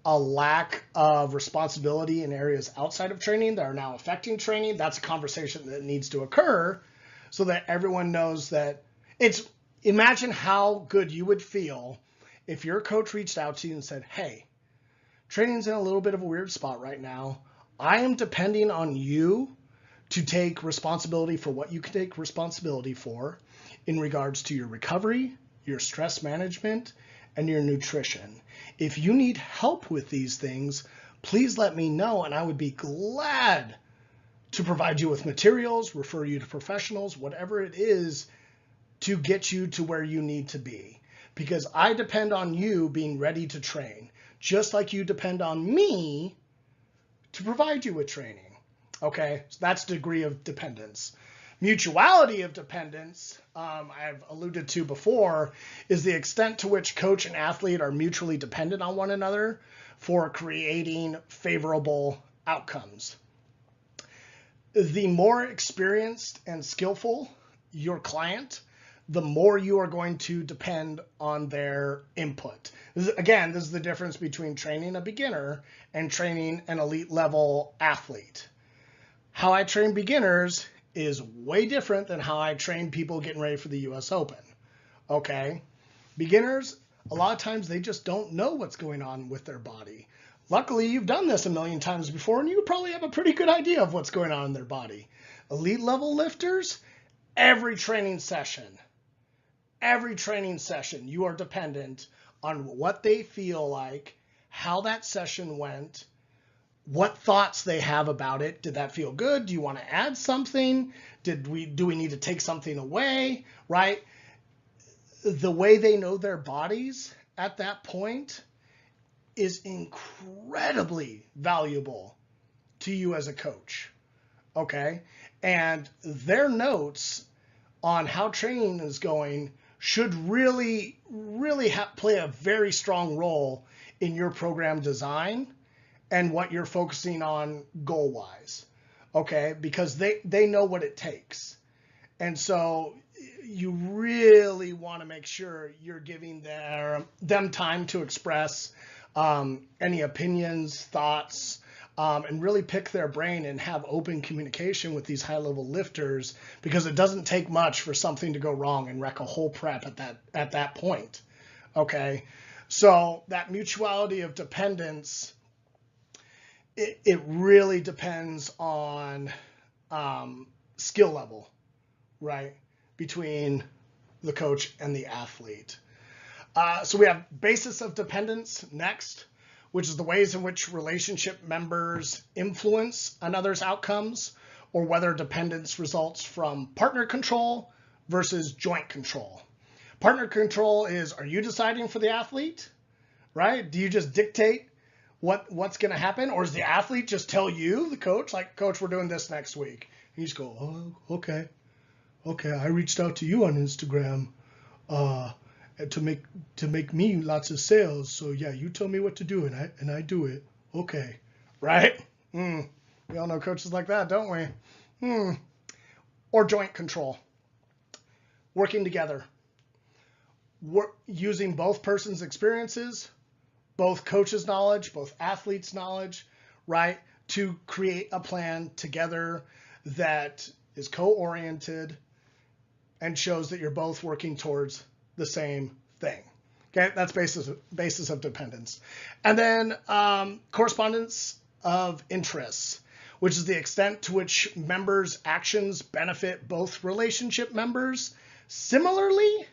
a lack of responsibility in areas outside of training that are now affecting training, that's a conversation that needs to occur so that everyone knows that imagine how good you would feel if your coach reached out to you and said, hey, training's in a little bit of a weird spot right now. I am depending on you to take responsibility for what you can take responsibility for in regards to your recovery, your stress management, and your nutrition. If you need help with these things, please let me know, and I would be glad to provide you with materials, refer you to professionals, whatever it is to get you to where you need to be. Because I depend on you being ready to train, just like you depend on me to provide you with training. Okay, so that's degree of dependence. Mutuality of dependence, I've alluded to before, is the extent to which coach and athlete are mutually dependent on one another for creating favorable outcomes. The more experienced and skillful your client, the more you are going to depend on their input. This is the difference between training a beginner and training an elite level athlete. How I train beginners is way different than how I train people getting ready for the US Open. Okay? Beginners, a lot of times they just don't know what's going on with their body. Luckily, you've done this a million times before, and you probably have a pretty good idea of what's going on in their body. Elite level lifters, every training session, you are dependent on what they feel like, how that session went, what thoughts they have about it. Did that feel good? Do you want to add something? Do we need to take something away, right? The way they know their bodies at that point is incredibly valuable to you as a coach, okay? And their notes on how training is going should really play a very strong role in your program design and what you're focusing on goal-wise, okay? Because they know what it takes. And so you really want to make sure you're giving them time to express any opinions, thoughts, and really pick their brain and have open communication with these high-level lifters, because it doesn't take much for something to go wrong and wreck a whole prep at that point, okay? So that mutuality of dependence, it really depends on skill level, right, between the coach and the athlete. So we have basis of dependence next, which is the ways in which relationship members influence another's outcomes, or whether dependence results from partner control versus joint control. Partner control is, are you deciding for the athlete, right? Do you just dictate what's going to happen? Or does the athlete just tell you, the coach, like, coach, we're doing this next week? And you just go, oh, okay. I reached out to you on Instagram to make me lots of sales. So yeah, you tell me what to do and I do it. Okay, right? We all know coaches like that, don't we? Or joint control, working together, using both persons' experiences, both coaches' knowledge, both athletes' knowledge, right, to create a plan together that is co-oriented and shows that you're both working towards the same thing. Okay, that's basis of dependence. And then correspondence of interests, which is the extent to which members' actions benefit both relationship members similarly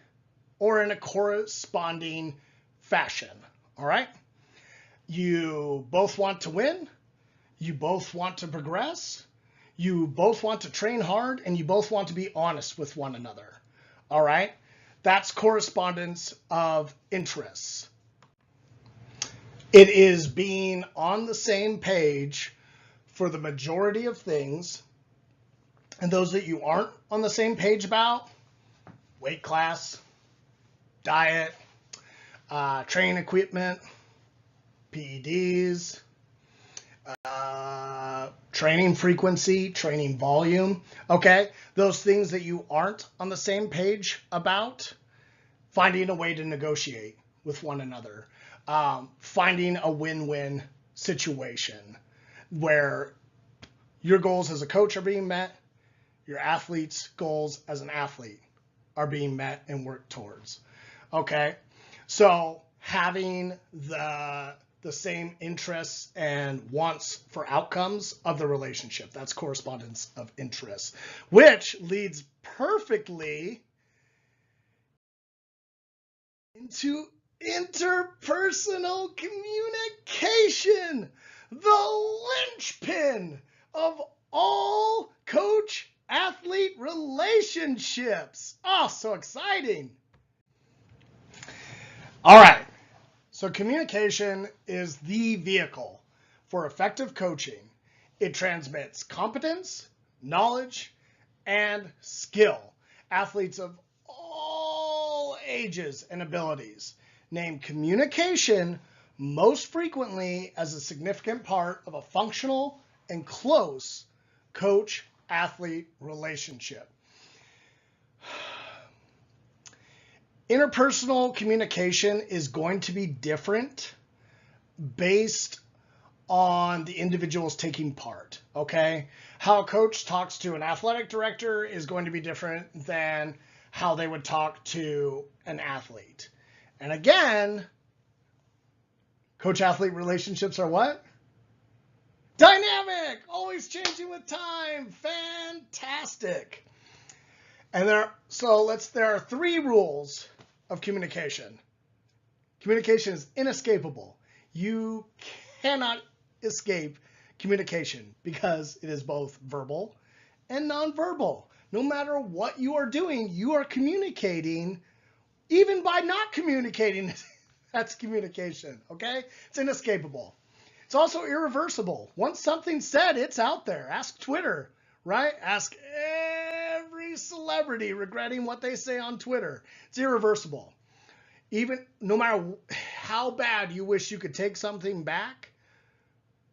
or in a corresponding fashion. All right? You both want to win, you both want to progress, you both want to train hard, and you both want to be honest with one another. All right? That's correspondence of interests. It is being on the same page for the majority of things, and those that you aren't on the same page about, weight class, diet, training equipment, PEDs, training frequency, training volume, okay? Those things that you aren't on the same page about, finding a way to negotiate with one another, finding a win-win situation where your goals as a coach are being met, your athlete's goals as an athlete are being met and worked towards, okay? So having the same interests and wants for outcomes of the relationship. That's correspondence of interest, which leads perfectly into interpersonal communication, the linchpin of all coach-athlete relationships. Oh, so exciting. All right. So communication is the vehicle for effective coaching. It transmits competence, knowledge, and skill. Athletes of all ages and abilities name communication most frequently as a significant part of a functional and close coach-athlete relationship. Interpersonal communication is going to be different based on the individuals taking part, okay? How a coach talks to an athletic director is going to be different than how they would talk to an athlete. And again, coach-athlete relationships are what? Dynamic, always changing with time, fantastic. And there are 3 rules of communication. Communication is inescapable. You cannot escape communication because it is both verbal and nonverbal. No matter what you are doing, you are communicating. Even by not communicating, that's communication, okay? It's inescapable. It's also irreversible. Once something's said, it's out there. Ask Twitter, right? Ask every celebrity regretting what they say on Twitter. It's irreversible. Even no matter how bad you wish you could take something back,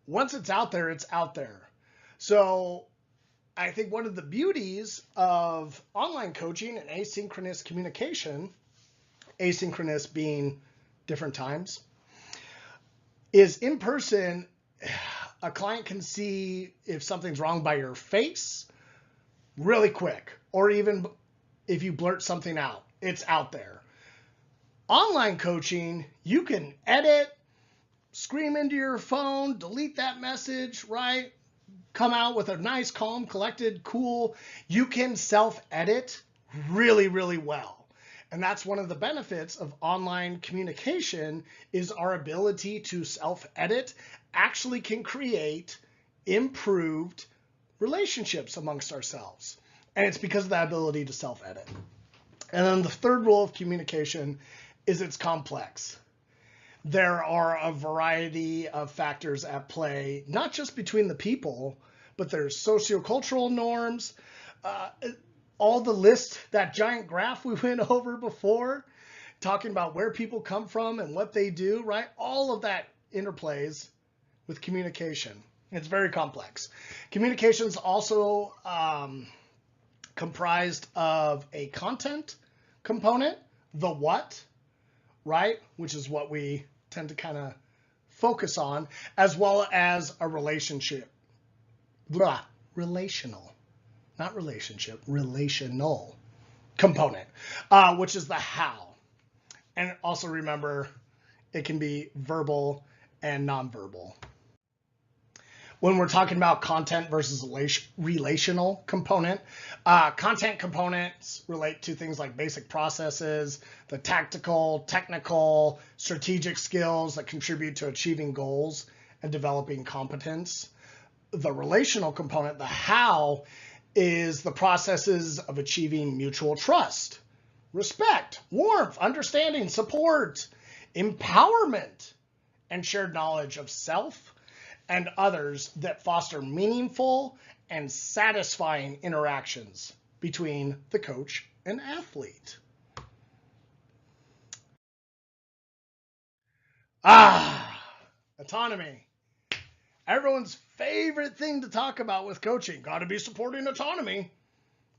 once it's out there, it's out there. So I think one of the beauties of online coaching and asynchronous communication, asynchronous being different times, is in person, a client can see if something's wrong by your face really quick, or even if you blurt something out, it's out there. Online coaching, you can edit, scream into your phone, delete that message, right? Come out with a nice, calm, collected, cool. You can self-edit really, really well. And that's one of the benefits of online communication is our ability to self-edit actually can create improved relationships amongst ourselves. And it's because of that ability to self-edit. And then the third rule of communication is it's complex. There are a variety of factors at play, not just between the people, but there's sociocultural norms, all the list, that giant graph we went over before, talking about where people come from and what they do, right? All of that interplays with communication. It's very complex. Communication is also comprised of a content component, the what, right? Which is what we tend to kind of focus on, as well as a relationship. Relational, not relationship, relational component, which is the how. And also remember, it can be verbal and nonverbal. When we're talking about content versus relational component, content components relate to things like basic processes, the tactical, technical, strategic skills that contribute to achieving goals and developing competence. The relational component, the how, is the processes of achieving mutual trust, respect, warmth, understanding, support, empowerment, and shared knowledge of self and others that foster meaningful and satisfying interactions between the coach and athlete. autonomy. Everyone's favorite thing to talk about with coaching. Got to be supporting autonomy.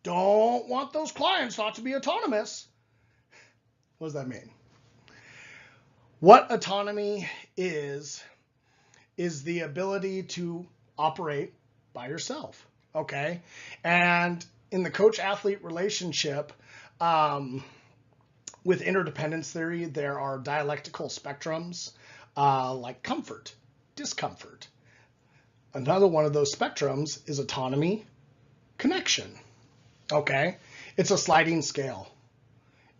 Don't want those clients not to be autonomous. What does that mean? What autonomy is the ability to operate by yourself, okay? And in the coach-athlete relationship, with interdependence theory, there are dialectical spectrums like comfort, discomfort. Another one of those spectrums is autonomy, connection, okay? It's a sliding scale.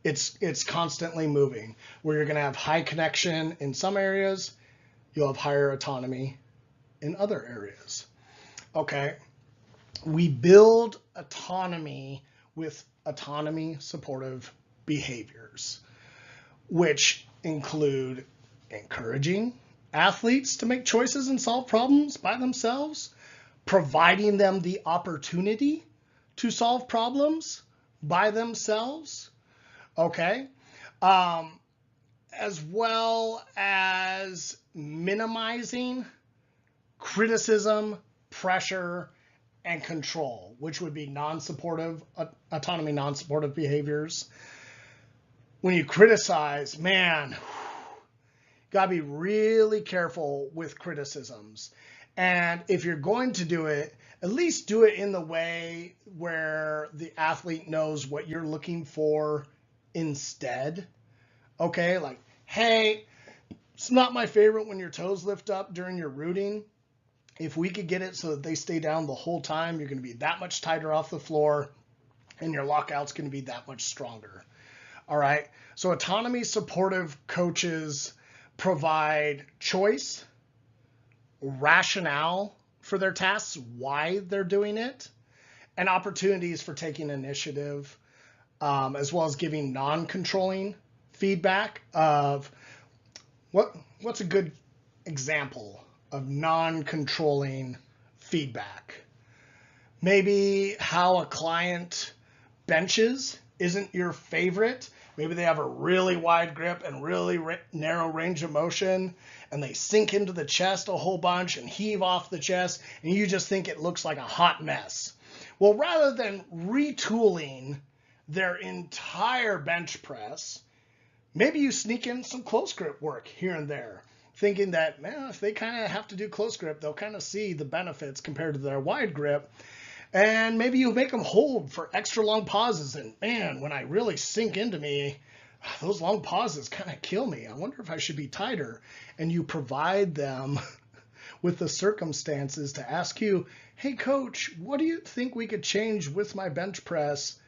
It's constantly moving, where you're going to have high connection in some areas, you'll have higher autonomy in other areas, okay? We build autonomy with autonomy supportive behaviors, which include encouraging athletes to make choices and solve problems by themselves, providing them the opportunity to solve problems by themselves, okay? As well as minimizing criticism, pressure, and control, which would be non-supportive, autonomy non-supportive behaviors. When you criticize, man, gotta be really careful with criticisms. And if you're going to do it, at least do it in the way where the athlete knows what you're looking for instead. Okay, like, hey, it's not my favorite when your toes lift up during your rooting. If we could get it so that they stay down the whole time, you're going to be that much tighter off the floor, and your lockout's going to be that much stronger. All right, so autonomy supportive coaches provide choice, rationale for their tasks, why they're doing it, and opportunities for taking initiative, as well as giving non-controlling feedback of what's a good example of non-controlling feedback. Maybe how a client benches isn't your favorite. Maybe they have a really wide grip and really narrow range of motion, and they sink into the chest a whole bunch and heave off the chest, and you just think it looks like a hot mess. Well, rather than retooling their entire bench press, maybe you sneak in some close grip work here and there, thinking that, man, if they kind of have to do close grip, they'll kind of see the benefits compared to their wide grip. And maybe you make them hold for extra long pauses. And man, when I really sink into me, those long pauses kind of kill me. I wonder if I should be tighter. And you provide them with the circumstances to ask you, hey, coach, what do you think we could change with my bench press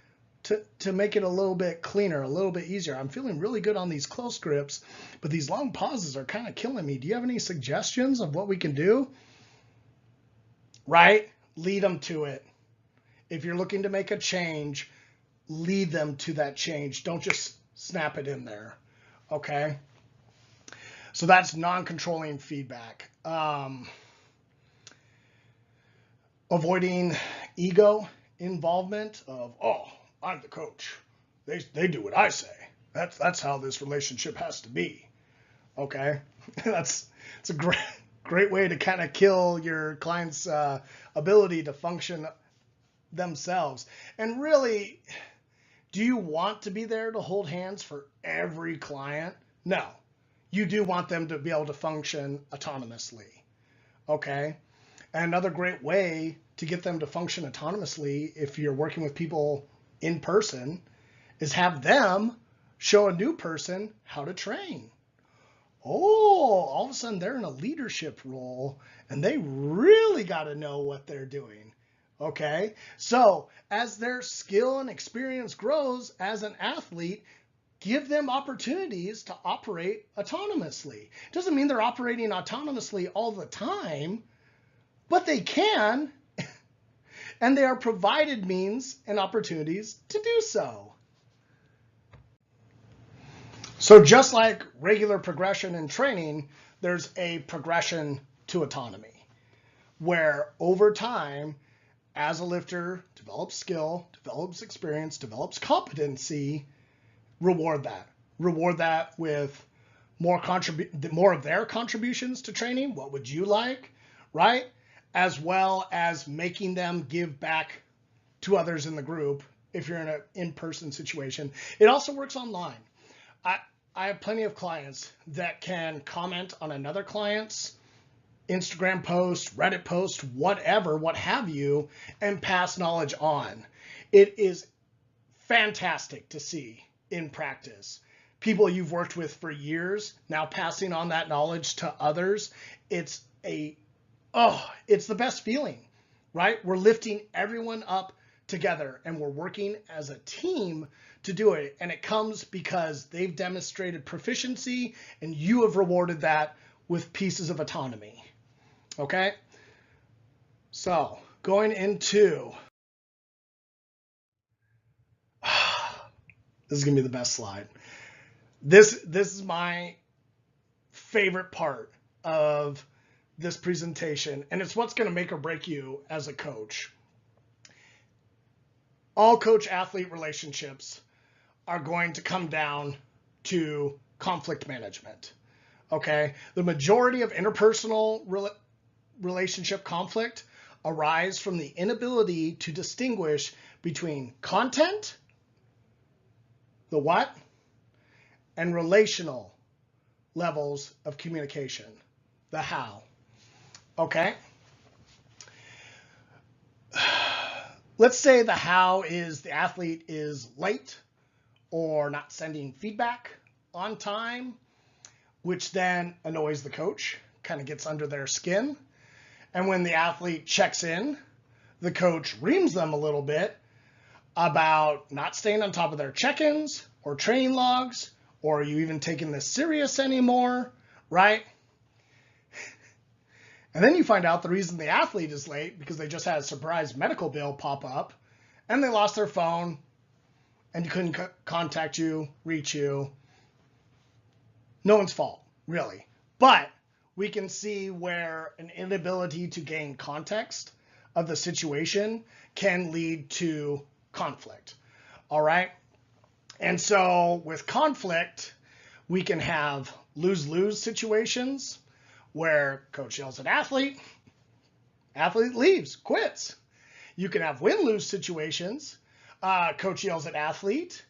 to make it a little bit cleaner, a little bit easier? I'm feeling really good on these close grips, but these long pauses are kind of killing me. Do you have any suggestions of what we can do? Right? Lead them to it. If you're looking to make a change, lead them to that change. Don't just snap it in there, okay? So that's non-controlling feedback. Avoiding ego involvement of, oh, I'm the coach. They do what I say. That's how this relationship has to be, okay? It's a great way to kind of kill your client's ability to function themselves. And really, do you want to be there to hold hands for every client? No. You do want them to be able to function autonomously, okay? And another great way to get them to function autonomously, if you're working with people in person, is have them show a new person how to train. Oh, all of a sudden they're in a leadership role and they really got to know what they're doing. Okay, so as their skill and experience grows as an athlete, give them opportunities to operate autonomously. Doesn't mean they're operating autonomously all the time, but they can, and they are provided means and opportunities to do so. So just like regular progression in training, there's a progression to autonomy, where over time, as a lifter develops skill, develops experience, develops competency, reward that. Reward that with more of their contributions to training. What would you like, right? As well as making them give back to others in the group if you're in an in-person situation. It also works online. I have plenty of clients that can comment on another client's Instagram post, Reddit post, whatever, what have you, and pass knowledge on. It is fantastic to see in practice. People you've worked with for years now passing on that knowledge to others. It's the best feeling, right? We're lifting everyone up together and we're working as a team to do it. And it comes because they've demonstrated proficiency and you have rewarded that with pieces of autonomy. Okay? So going into, this is gonna be the best slide. This is my favorite part of this presentation, and it's what's going to make or break you as a coach. All coach-athlete relationships are going to come down to conflict management, okay? The majority of interpersonal relationship conflict arise from the inability to distinguish between content, the what, and relational levels of communication, the how. Okay? Let's say the how is the athlete is late or not sending feedback on time, which then annoys the coach, kind of gets under their skin. And when the athlete checks in, the coach reams them a little bit about not staying on top of their check-ins or training logs, or are you even taking this serious anymore, right? And then you find out the reason the athlete is late because they just had a surprise medical bill pop up and they lost their phone and you couldn't contact you, reach you. No one's fault, really. But we can see where an inability to gain context of the situation can lead to conflict, all right? And so with conflict, we can have lose-lose situations where coach yells at athlete leaves, quits. You can have win-lose situations. Coach yells at athlete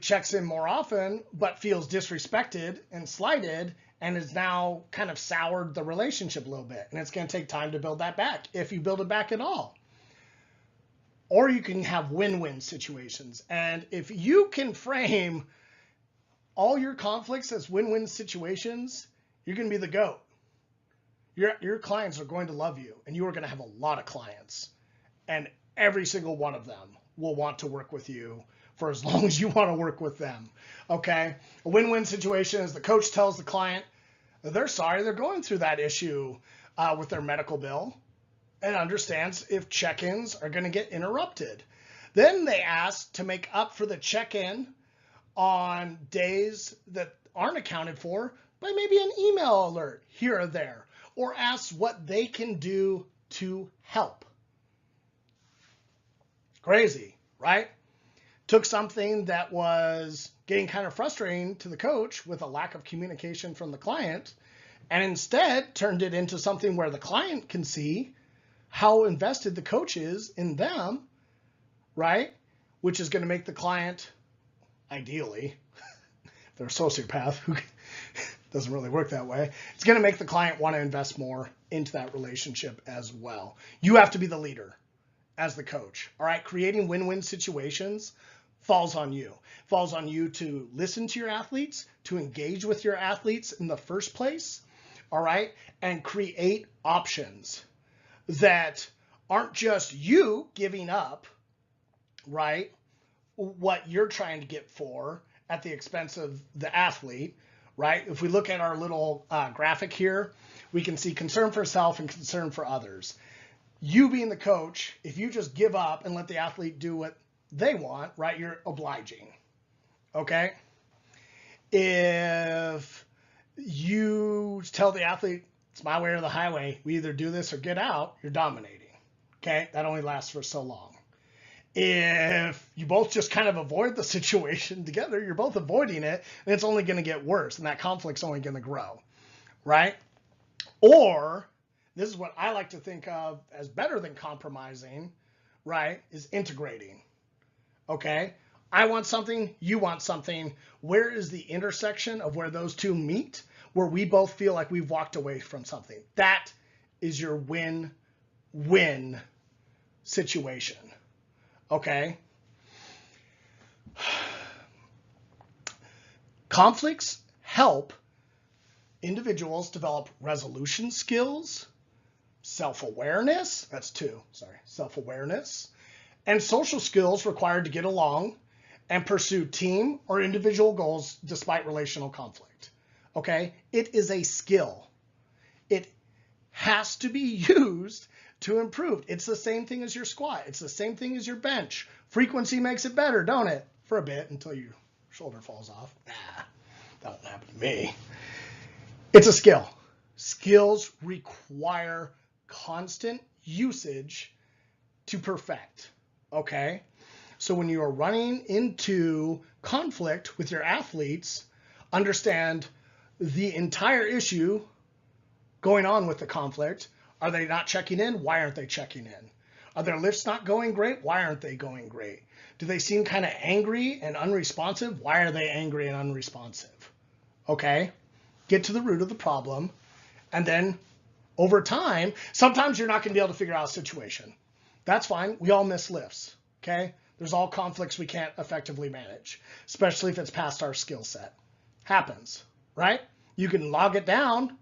checks in more often, but feels disrespected and slighted and has now kind of soured the relationship a little bit. And it's going to take time to build that back, if you build it back at all. Or you can have win-win situations. And if you can frame all your conflicts as win-win situations, you're going to be the GOAT. Your clients are going to love you, and you are going to have a lot of clients. And every single one of them will want to work with you for as long as you want to work with them, okay? A win-win situation is the coach tells the client that they're sorry they're going through that issue with their medical bill and understands if check-ins are going to get interrupted. Then they ask to make up for the check-in on days that aren't accounted for by maybe an email alert here or there, or ask what they can do to help. Crazy, right? Took something that was getting kind of frustrating to the coach with a lack of communication from the client, and instead turned it into something where the client can see how invested the coach is in them, right? Which is going to make the client, ideally, if they're a sociopath, who doesn't really work that way, it's going to make the client want to invest more into that relationship as well. You have to be the leader as the coach, all right? Creating win-win situations falls on you. Falls on you to listen to your athletes, to engage with your athletes in the first place, all right? And create options that aren't just you giving up, right, what you're trying to get for at the expense of the athlete, right? If we look at our little graphic here, we can see concern for self and concern for others. You being the coach, if you just give up and let the athlete do what they want, right, you're obliging, okay? If you tell the athlete, it's my way or the highway, we either do this or get out, you're dominating, okay? That only lasts for so long. If you both just kind of avoid the situation together, you're both avoiding it, and it's only going to get worse, and that conflict's only going to grow, right? Or this is what I like to think of as better than compromising, right, is integrating, okay? I want something, you want something. Where is the intersection of where those two meet, where we both feel like we've walked away from something? That is your win-win situation, okay? Conflicts help individuals develop resolution skills, self-awareness, that's two, self-awareness, and social skills required to get along and pursue team or individual goals despite relational conflict, okay? It is a skill. It has to be used to improve. It's the same thing as your squat. It's the same thing as your bench. Frequency makes it better, don't it? For a bit until your shoulder falls off. Nah, that won't happen to me. It's a skill. Skills require constant usage to perfect, okay? So when you are running into conflict with your athletes, understand the entire issue going on with the conflict. Are they not checking in? Why aren't they checking in? Are their lifts not going great? Why aren't they going great? Do they seem kind of angry and unresponsive? Why are they angry and unresponsive? Okay? Get to the root of the problem. And then over time, sometimes you're not going to be able to figure out a situation. That's fine. We all miss lifts. Okay? There's all conflicts we can't effectively manage, especially if it's past our skill set. Happens, right? You can log it down,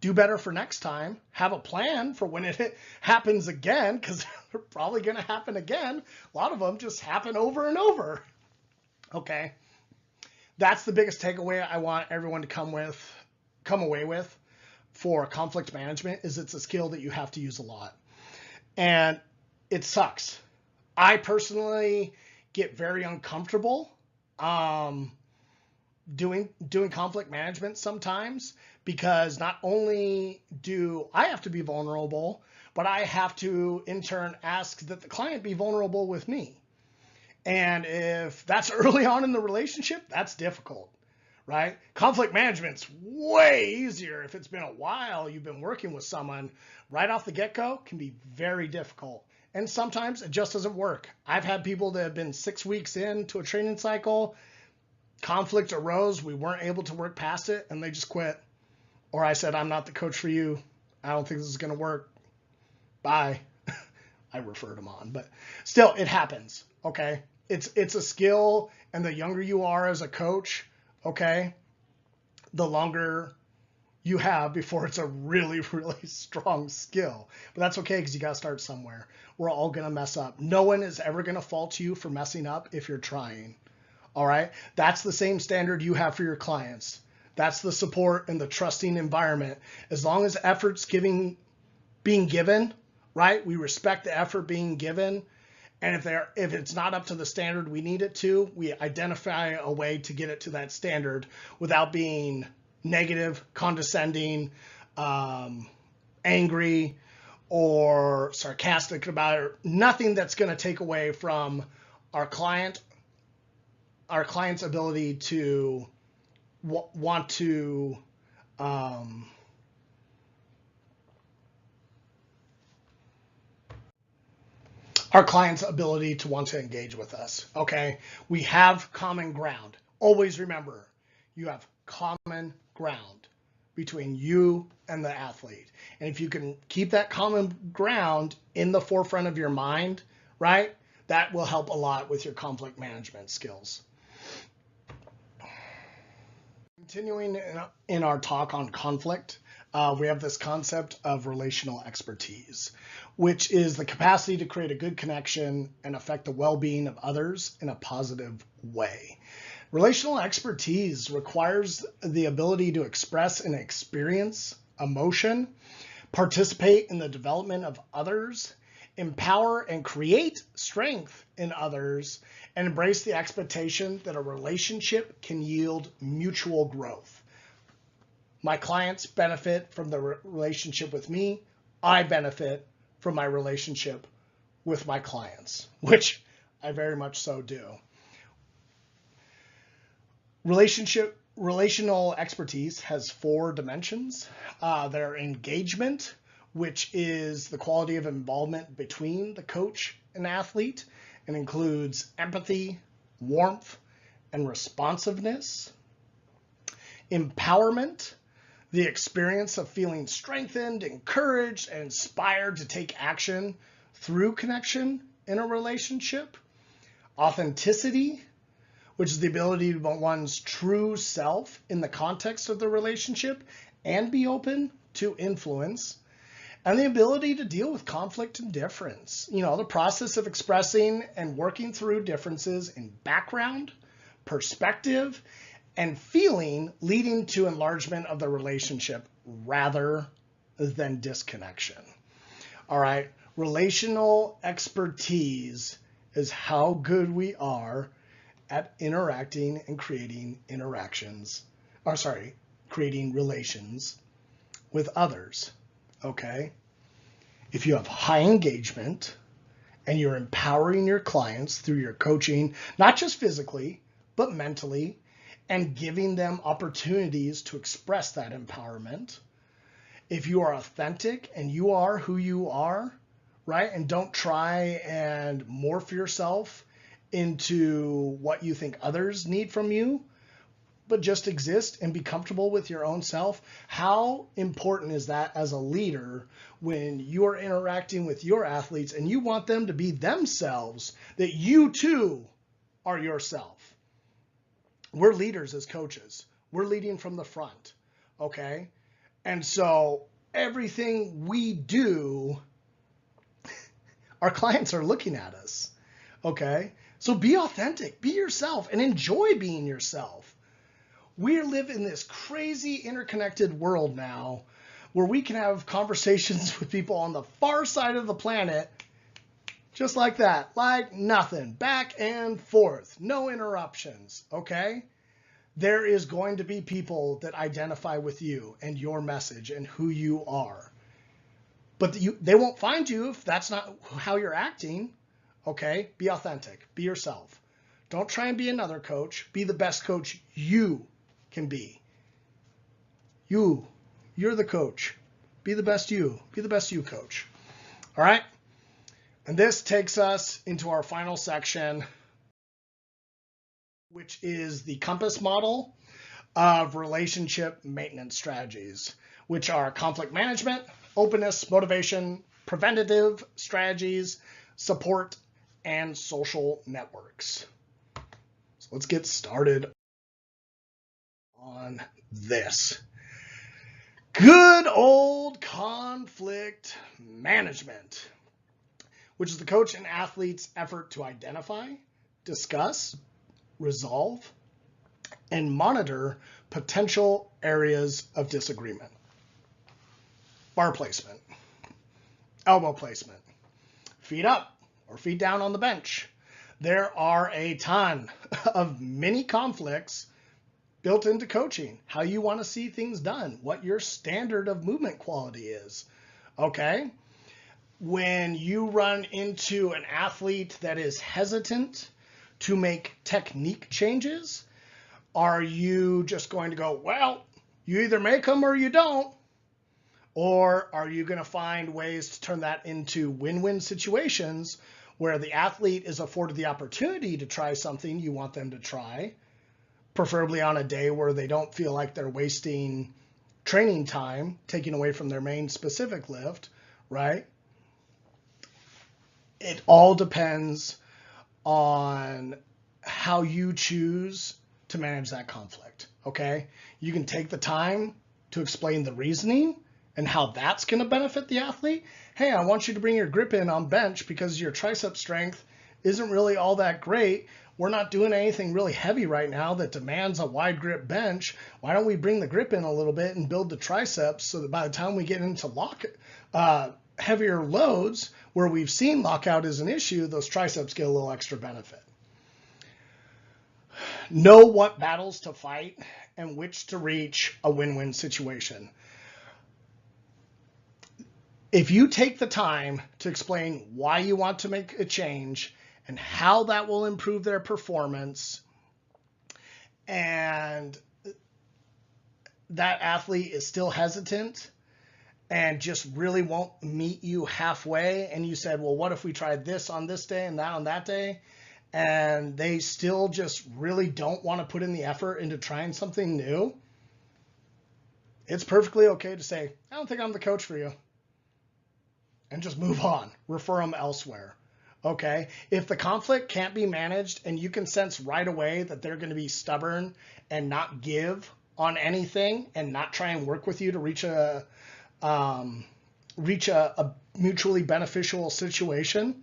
do better for next time, have a plan for when it happens again, because they're probably going to happen again. A lot of them just happen over and over. Okay. That's the biggest takeaway I want everyone to come away with for conflict management, is it's a skill that you have to use a lot. And it sucks. I personally get very uncomfortable doing conflict management sometimes, because not only do I have to be vulnerable, but I have to in turn ask that the client be vulnerable with me. And if that's early on in the relationship, that's difficult, right? Conflict management's way easier if it's been a while you've been working with someone. Right off the get-go can be very difficult. And sometimes it just doesn't work. I've had people that have been 6 weeks into a training cycle, conflict arose, we weren't able to work past it, and they just quit. Or I said, I'm not the coach for you. I don't think this is going to work. Bye. I referred them on, but still it happens. Okay. It's a skill. And the younger you are as a coach, okay, the longer you have before it's a really, really strong skill. But that's okay, because you got to start somewhere. We're all going to mess up. No one is ever going to fault you for messing up if you're trying. All right. That's the same standard you have for your clients. That's the support and the trusting environment. As long as effort's being given, right? We respect the effort being given. And if it's not up to the standard we need it to, we identify a way to get it to that standard without being negative, condescending, angry, or sarcastic about it. Nothing that's going to take away from our client's ability to want to our client's ability to want to engage with us. Okay, we have common ground. Always remember, you have common ground between you and the athlete. And if you can keep that common ground in the forefront of your mind, right, that will help a lot with your conflict management skills. Continuing in our talk on conflict, we have this concept of relational expertise, which is the capacity to create a good connection and affect the well-being of others in a positive way. Relational expertise requires the ability to express and experience emotion, participate in the development of others, empower and create strength in others, and embrace the expectation that a relationship can yield mutual growth. My clients benefit from the relationship with me. I benefit from my relationship with my clients, which I very much so do. Relational expertise has 4 dimensions. Their engagement, which is the quality of involvement between the coach and athlete, and includes empathy, warmth, and responsiveness. Empowerment, the experience of feeling strengthened, encouraged, and inspired to take action through connection in a relationship. Authenticity, which is the ability to be one's true self in the context of the relationship and be open to influence. And the ability to deal with conflict and difference. The process of expressing and working through differences in background, perspective, and feeling, leading to enlargement of the relationship rather than disconnection. All right, relational expertise is how good we are at interacting and creating creating relations with others. Okay? If you have high engagement and you're empowering your clients through your coaching, not just physically, but mentally, and giving them opportunities to express that empowerment. If you are authentic and you are who you are, right? And don't try and morph yourself into what you think others need from you, but just exist and be comfortable with your own self. How important is that as a leader when you are interacting with your athletes and you want them to be themselves, that you too are yourself? We're leaders as coaches. We're leading from the front, okay? And so everything we do, our clients are looking at us, okay? So be authentic, be yourself, and enjoy being yourself. We live in this crazy interconnected world now where we can have conversations with people on the far side of the planet just like that, like nothing, back and forth, no interruptions, okay? There is going to be people that identify with you and your message and who you are. But they won't find you if that's not how you're acting, okay? Be authentic, be yourself. Don't try and be another coach. Be the best coach you can be. You're the coach. Be the best you. Be the best you, coach. All right? And this takes us into our final section, which is the compass model of relationship maintenance strategies, which are conflict management, openness, motivation, preventative strategies, support, and social networks. So let's get started on this. Good old conflict management, which is the coach and athlete's effort to identify, discuss, resolve, and monitor potential areas of disagreement. Bar placement, elbow placement, feet up or feet down on the bench. There are a ton of mini conflicts built into coaching, how you want to see things done, what your standard of movement quality is, okay? When you run into an athlete that is hesitant to make technique changes, are you just going to go, well, you either make them or you don't? Or are you going to find ways to turn that into win-win situations where the athlete is afforded the opportunity to try something you want them to try, preferably on a day where they don't feel like they're wasting training time, taking away from their main specific lift, right? It all depends on how you choose to manage that conflict, okay? You can take the time to explain the reasoning and how that's going to benefit the athlete. Hey, I want you to bring your grip in on bench because your tricep strength isn't really all that great. We're not doing anything really heavy right now that demands a wide grip bench. Why don't we bring the grip in a little bit and build the triceps so that by the time we get into heavier loads where we've seen lockout as an issue, those triceps get a little extra benefit. Know what battles to fight and which to reach a win-win situation. If you take the time to explain why you want to make a change and how that will improve their performance, and that athlete is still hesitant and just really won't meet you halfway, and you said, well, what if we tried this on this day and that on that day, and they still just really don't want to put in the effort into trying something new, it's perfectly okay to say, I don't think I'm the coach for you, and just move on, refer them elsewhere. Okay, if the conflict can't be managed and you can sense right away that they're going to be stubborn and not give on anything and not try and work with you to reach a mutually beneficial situation,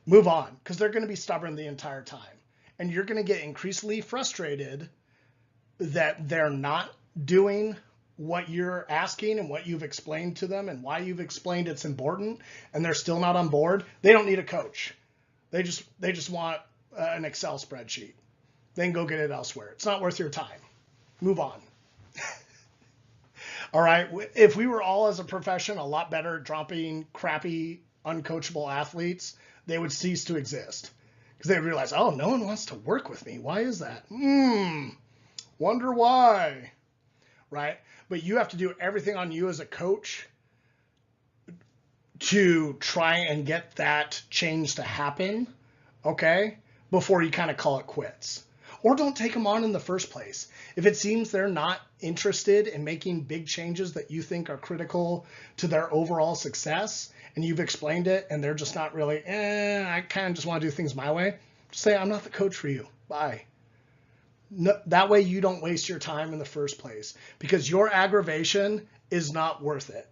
move on, because they're going to be stubborn the entire time. And you're going to get increasingly frustrated that they're not doing what you're asking and what you've explained to them and why you've explained it's important, and they're still not on board. They don't need a coach. They just want an Excel spreadsheet. They can go get it elsewhere. It's not worth your time. Move on. All right. If we were all as a profession a lot better at dropping crappy, uncoachable athletes, they would cease to exist, because they realize, oh, no one wants to work with me. Why is that? Wonder why. Right? But you have to do everything on you as a coach to try and get that change to happen, okay, before you kind of call it quits. Or don't take them on in the first place. If it seems they're not interested in making big changes that you think are critical to their overall success, and you've explained it and they're just not really, I kind of just want to do things my way, just say, I'm not the coach for you. Bye. No, that way you don't waste your time in the first place, because your aggravation is not worth it.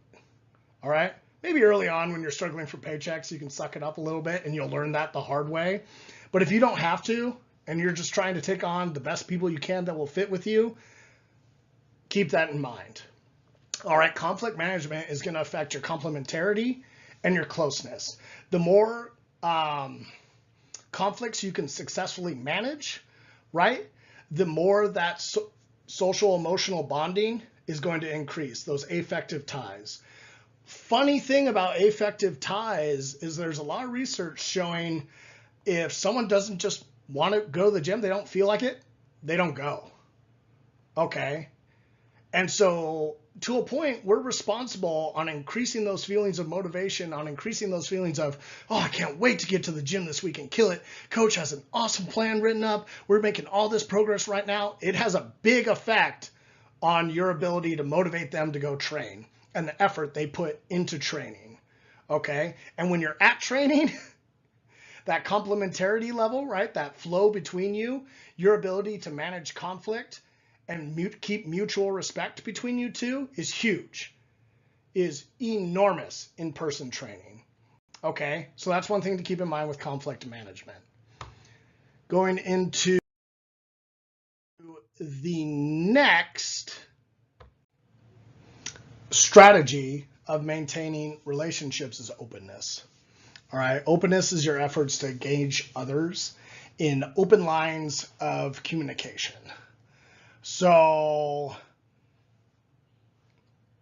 All right? Maybe early on when you're struggling for paychecks, you can suck it up a little bit and you'll learn that the hard way. But if you don't have to, and you're just trying to take on the best people you can that will fit with you, keep that in mind. All right, conflict management is going to affect your complementarity and your closeness. The more conflicts you can successfully manage, right, the more that social emotional bonding is going to increase, those affective ties. Funny thing about affective ties is there's a lot of research showing if someone doesn't just want to go to the gym, they don't feel like it, they don't go. Okay. And so to a point, we're responsible on increasing those feelings of motivation, on increasing those feelings of, oh, I can't wait to get to the gym this week and kill it. Coach has an awesome plan written up. We're making all this progress right now. It has a big effect on your ability to motivate them to go train and the effort they put into training. Okay. And when you're at training, that complementarity level, right, that flow between you, your ability to manage conflict and keep mutual respect between you two is huge, is enormous in person training. Okay, so that's one thing to keep in mind with conflict management. Going into the next strategy of maintaining relationships is openness. All right, openness is your efforts to engage others in open lines of communication. So,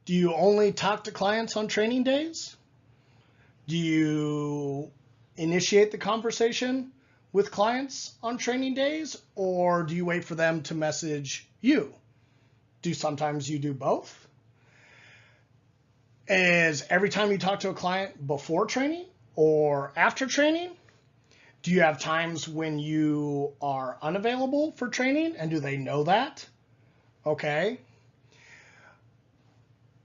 do you only talk to clients on training days? Do you initiate the conversation with clients on training days, or do you wait for them to message you? Sometimes you do both? Is every time you talk to a client before training or after training? Do you have times when you are unavailable for training, and do they know that? Okay.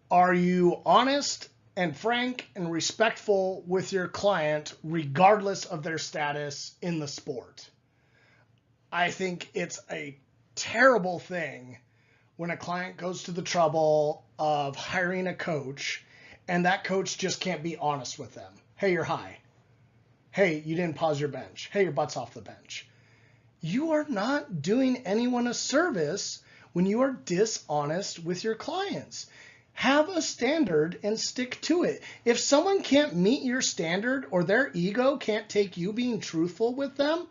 Are you honest and frank and respectful with your client regardless of their status in the sport? I think it's a terrible thing when a client goes to the trouble of hiring a coach and that coach just can't be honest with them. Hey, you're high. Hey, you didn't pause your bench. Hey, your butt's off the bench. You are not doing anyone a service when you are dishonest with your clients. Have a standard and stick to it. If someone can't meet your standard or their ego can't take you being truthful with them,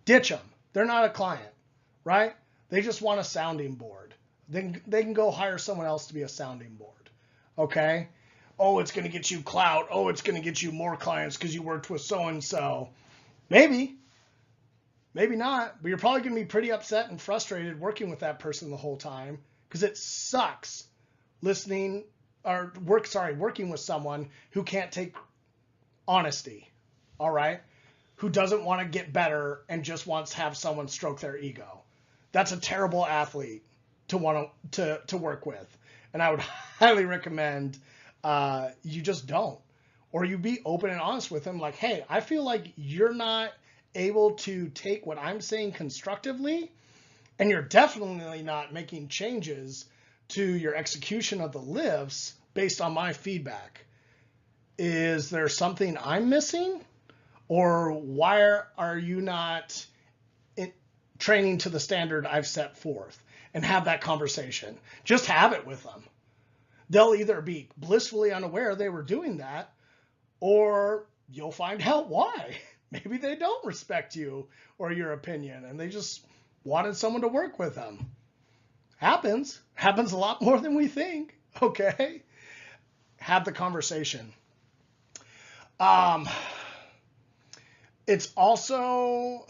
ditch them. They're not a client, right? They just want a sounding board. They can go hire someone else to be a sounding board, okay? Oh, it's going to get you clout. Oh, it's going to get you more clients because you worked with so-and-so. Maybe, maybe not, but you're probably going to be pretty upset and frustrated working with that person the whole time because it sucks working with someone who can't take honesty, all right? Who doesn't want to get better and just wants to have someone stroke their ego. That's a terrible athlete to want to work with. And I would highly recommend you just don't. Or you be open and honest with them like, hey, I feel like you're not able to take what I'm saying constructively, and you're definitely not making changes to your execution of the lifts based on my feedback. Is there something I'm missing? Or why are you not training to the standard I've set forth? And have that conversation. Just have it with them. They'll either be blissfully unaware they were doing that, or you'll find out why. Maybe they don't respect you or your opinion, and they just wanted someone to work with them. Happens a lot more than we think. Okay, have the conversation. It's also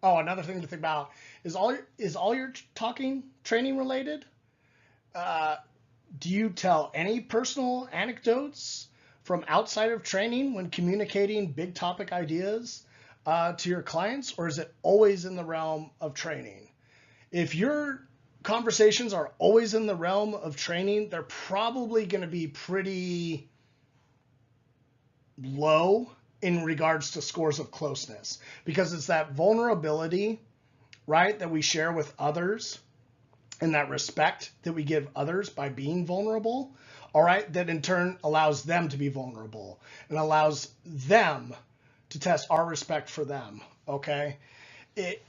another thing to think about is all your talking training related. Do you tell any personal anecdotes from outside of training when communicating big topic ideas to your clients, or is it always in the realm of training? If your conversations are always in the realm of training, they're probably going to be pretty low in regards to scores of closeness, because it's that vulnerability, right, that we share with others, and that respect that we give others by being vulnerable, all right, that in turn allows them to be vulnerable and allows them to test our respect for them, okay?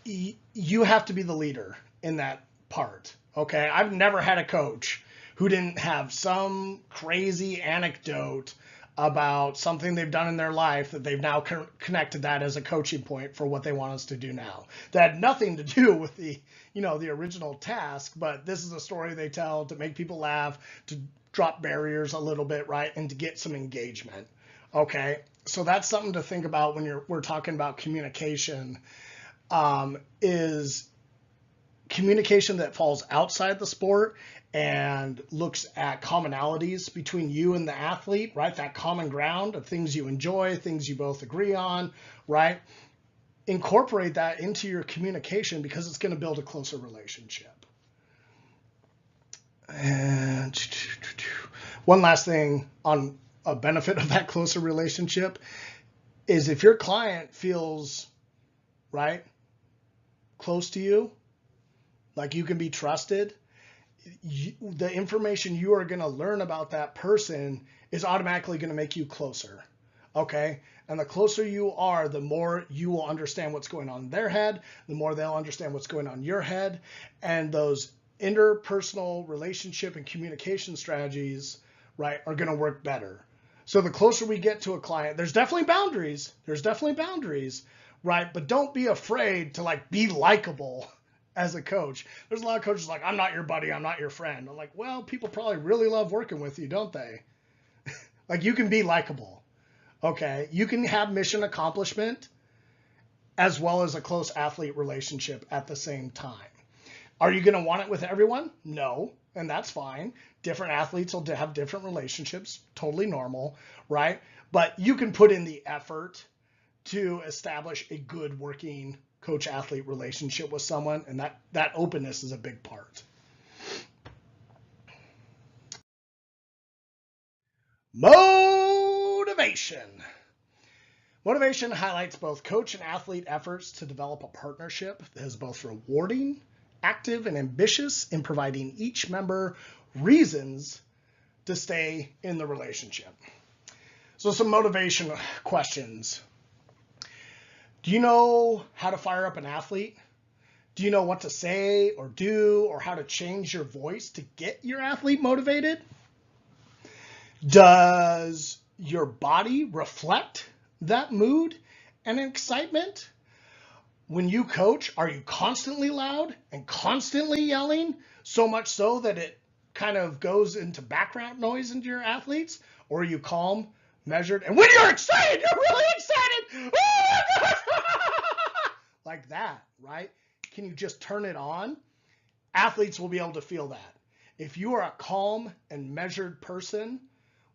You have to be the leader in that part, okay? I've never had a coach who didn't have some crazy anecdote about something they've done in their life that they've now connected that as a coaching point for what they want us to do now. That had nothing to do with the original task, but this is a story they tell to make people laugh, to drop barriers a little bit, right, and to get some engagement. Okay, so that's something to think about when we're talking about communication. Is communication that falls outside the sport and looks at commonalities between you and the athlete, right? That common ground of things you enjoy, things you both agree on, right? Incorporate that into your communication because it's going to build a closer relationship. And one last thing on a benefit of that closer relationship is if your client feels, right, close to you, like you can be trusted, the information you are going to learn about that person is automatically going to make you closer, okay? And the closer you are, the more you will understand what's going on in their head, the more they'll understand what's going on in your head, and those interpersonal relationship and communication strategies, right, are going to work better. So the closer we get to a client, there's definitely boundaries, right? But don't be afraid to be likable as a coach. There's a lot of coaches like, I'm not your buddy, I'm not your friend. I'm like, well, people probably really love working with you, don't they? You can be likable, okay? You can have mission accomplishment as well as a close athlete relationship at the same time. Are you going to want it with everyone? No, and that's fine. Different athletes will have different relationships, totally normal, right? But you can put in the effort to establish a good working coach-athlete relationship with someone, and that openness is a big part. Motivation. Motivation highlights both coach and athlete efforts to develop a partnership that is both rewarding, active, and ambitious in providing each member reasons to stay in the relationship. So some motivation questions. Do you know how to fire up an athlete? Do you know what to say or do or how to change your voice to get your athlete motivated? Does your body reflect that mood and excitement? When you coach, are you constantly loud and constantly yelling, so much so that it kind of goes into background noise into your athletes, or are you calm, measured, and when you're excited, you're really excited, like that, right? Can you just turn it on? Athletes will be able to feel that. If you are a calm and measured person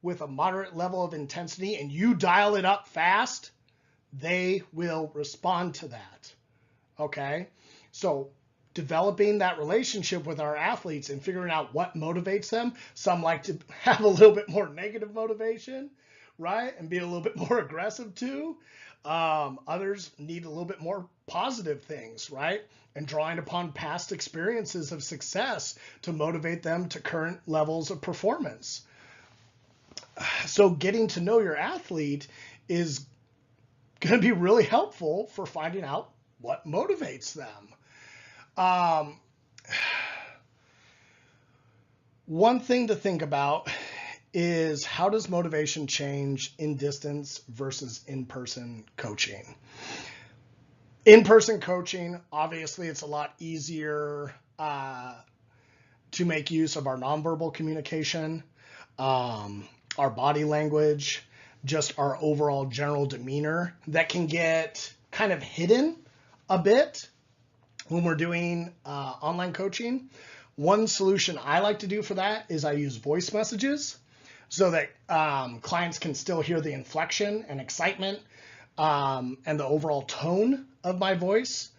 with a moderate level of intensity and you dial it up fast, they will respond to that. Okay? So developing that relationship with our athletes and figuring out what motivates them. Some like to have a little bit more negative motivation, right? And be a little bit more aggressive too. Others need a little bit more positive things, right? And drawing upon past experiences of success to motivate them to current levels of performance. So getting to know your athlete is going to be really helpful for finding out what motivates them. One thing to think about is how does motivation change in distance versus in-person coaching? In-person coaching, obviously, it's a lot easier to make use of our nonverbal communication, our body language, just our overall general demeanor that can get kind of hidden a bit when we're doing online coaching. One solution I like to do for that is I use voice messages so that clients can still hear the inflection and excitement and the overall tone of my voice.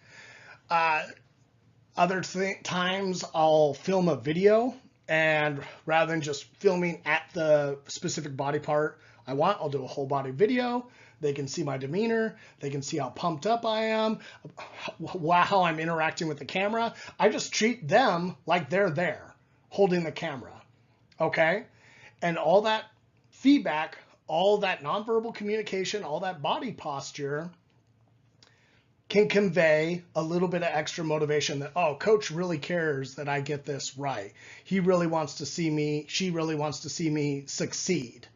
Other times I'll film a video, and rather than just filming at the specific body part I want, I'll do a whole body video. They can see my demeanor. They can see how pumped up I am, how I'm interacting with the camera. I just treat them like they're there holding the camera, okay? And all that feedback, all that nonverbal communication, all that body posture can convey a little bit of extra motivation that, oh, coach really cares that I get this right. He really wants to see me, she really wants to see me succeed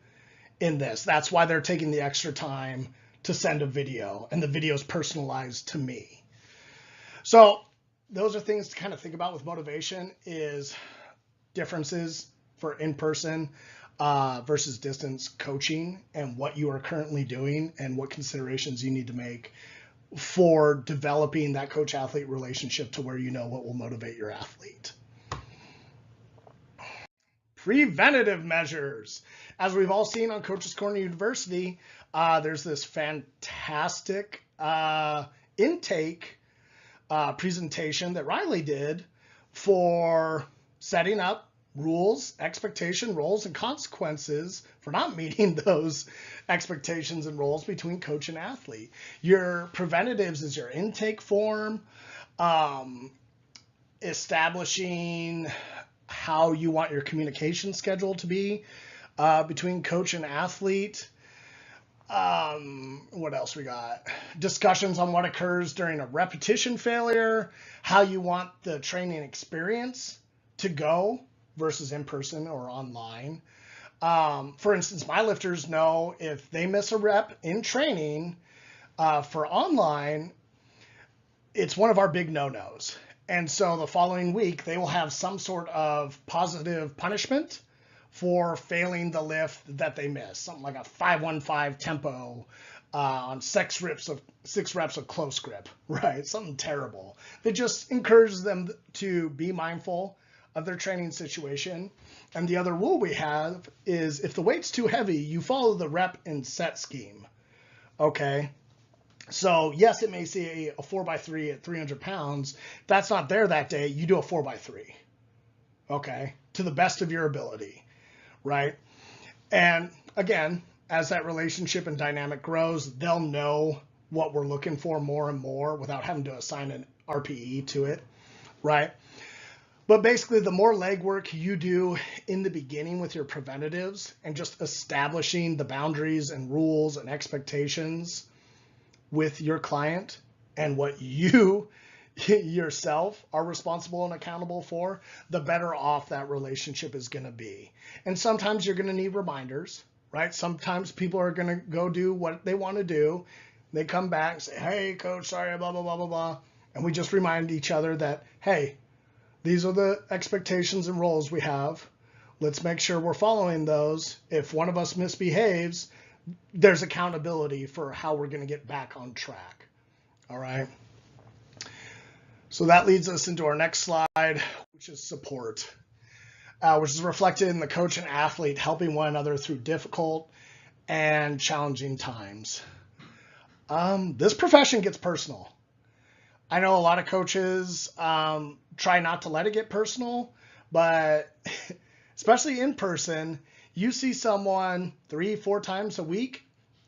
in this. That's why they're taking the extra time to send a video, and the video is personalized to me. So those are things to kind of think about with motivation, is differences for in-person versus distance coaching, and what you are currently doing and what considerations you need to make for developing that coach-athlete relationship to where you know what will motivate your athlete. Preventative measures. As we've all seen on Coach's Corner University, there's this fantastic intake presentation that Riley did for setting up rules, expectation, roles, and consequences for not meeting those expectations and roles between coach and athlete. Your preventatives is your intake form, establishing how you want your communication schedule to be between coach and athlete. What else we got? Discussions on what occurs during a repetition failure, how you want the training experience to go versus in person or online. For instance, my lifters know if they miss a rep in training for online, it's one of our big no-nos. And so the following week, they will have some sort of positive punishment for failing the lift that they missed. Something like a 5-1-5 tempo on 6 reps of close grip, right? Something terrible. It just encourages them to be mindful of their training situation. And the other rule we have is if the weight's too heavy, you follow the rep and set scheme, okay? So yes, it may say a 4x3 at 300 pounds. That's not there that day. You do a 4x3, okay? To the best of your ability, right? And again, as that relationship and dynamic grows, they'll know what we're looking for more and more without having to assign an RPE to it, right? But basically, the more legwork you do in the beginning with your preventatives and just establishing the boundaries and rules and expectations with your client and what you yourself are responsible and accountable for, the better off that relationship is going to be. And sometimes you're going to need reminders, right? Sometimes people are going to go do what they want to do. They come back and say, hey, coach, sorry, blah, blah, blah, blah, blah. And we just remind each other that, hey, these are the expectations and roles we have. let's make sure we're following those. If one of us misbehaves, there's accountability for how we're going to get back on track. All right. So that leads us into our next slide, which is support, which is reflected in the coach and athlete helping one another through difficult and challenging times. This profession gets personal. I know a lot of coaches try not to let it get personal, but especially in person, you see someone 3-4 times a week,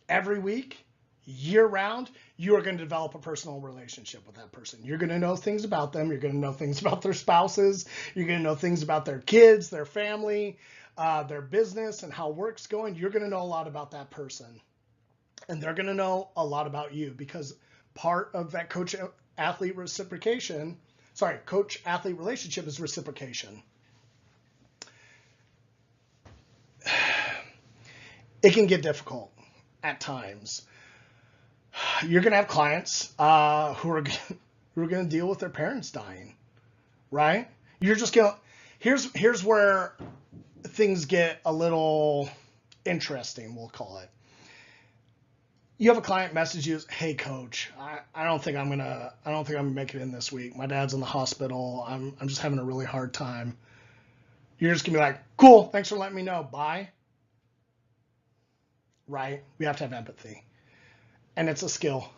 every week, year round, you are going to develop a personal relationship with that person. You're going to know things about them. You're going to know things about their spouses. You're going to know things about their kids, their family, their business, and how work's going. You're going to know a lot about that person. And they're going to know a lot about you, because part of that coach-athlete relationship is reciprocation. It can get difficult at times. You're going to have clients who are going to deal with their parents dying, right? You're just going to, here's where things get a little interesting, we'll call it. You have a client message you, hey coach, I don't think I'm gonna make it in this week. My dad's in the hospital. I'm just having a really hard time. You're just gonna be like, cool, thanks for letting me know. Bye. Right? We have to have empathy. And it's a skill.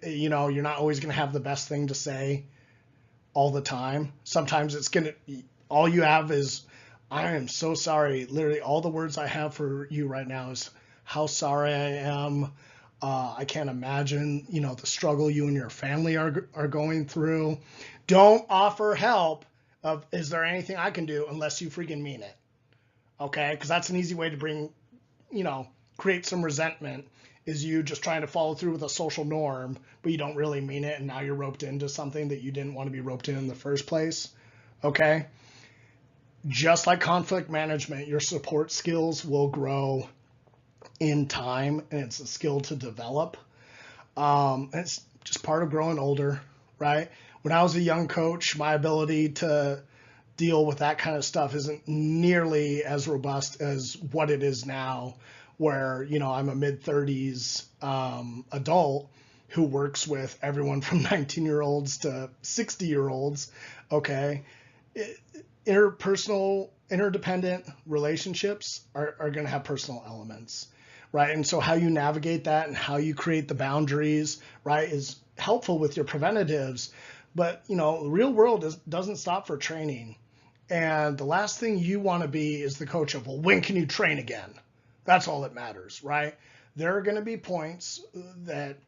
You're not always going to have the best thing to say all the time. Sometimes all you have is, I am so sorry. Literally all the words I have for you right now is how sorry I am. I can't imagine, the struggle you and your family are going through. Don't offer help of, is there anything I can do, unless you freaking mean it. Okay? Because that's an easy way to bring, create some resentment, is you just trying to follow through with a social norm, but you don't really mean it, and now you're roped into something that you didn't want to be roped in the first place. Okay? Just like conflict management, your support skills will grow in time, and it's a skill to develop. It's just part of growing older, right? When I was a young coach, my ability to deal with that kind of stuff isn't nearly as robust as what it is now, where, I'm a mid-30s adult who works with everyone from 19-year-olds to 60-year-olds, okay? Interpersonal, interdependent relationships are going to have personal elements, right? And so how you navigate that and how you create the boundaries, right, is helpful with your preventatives. But, the real world doesn't stop for training. And the last thing you want to be is the coach of, well, when can you train again? That's all that matters, right? There are going to be points that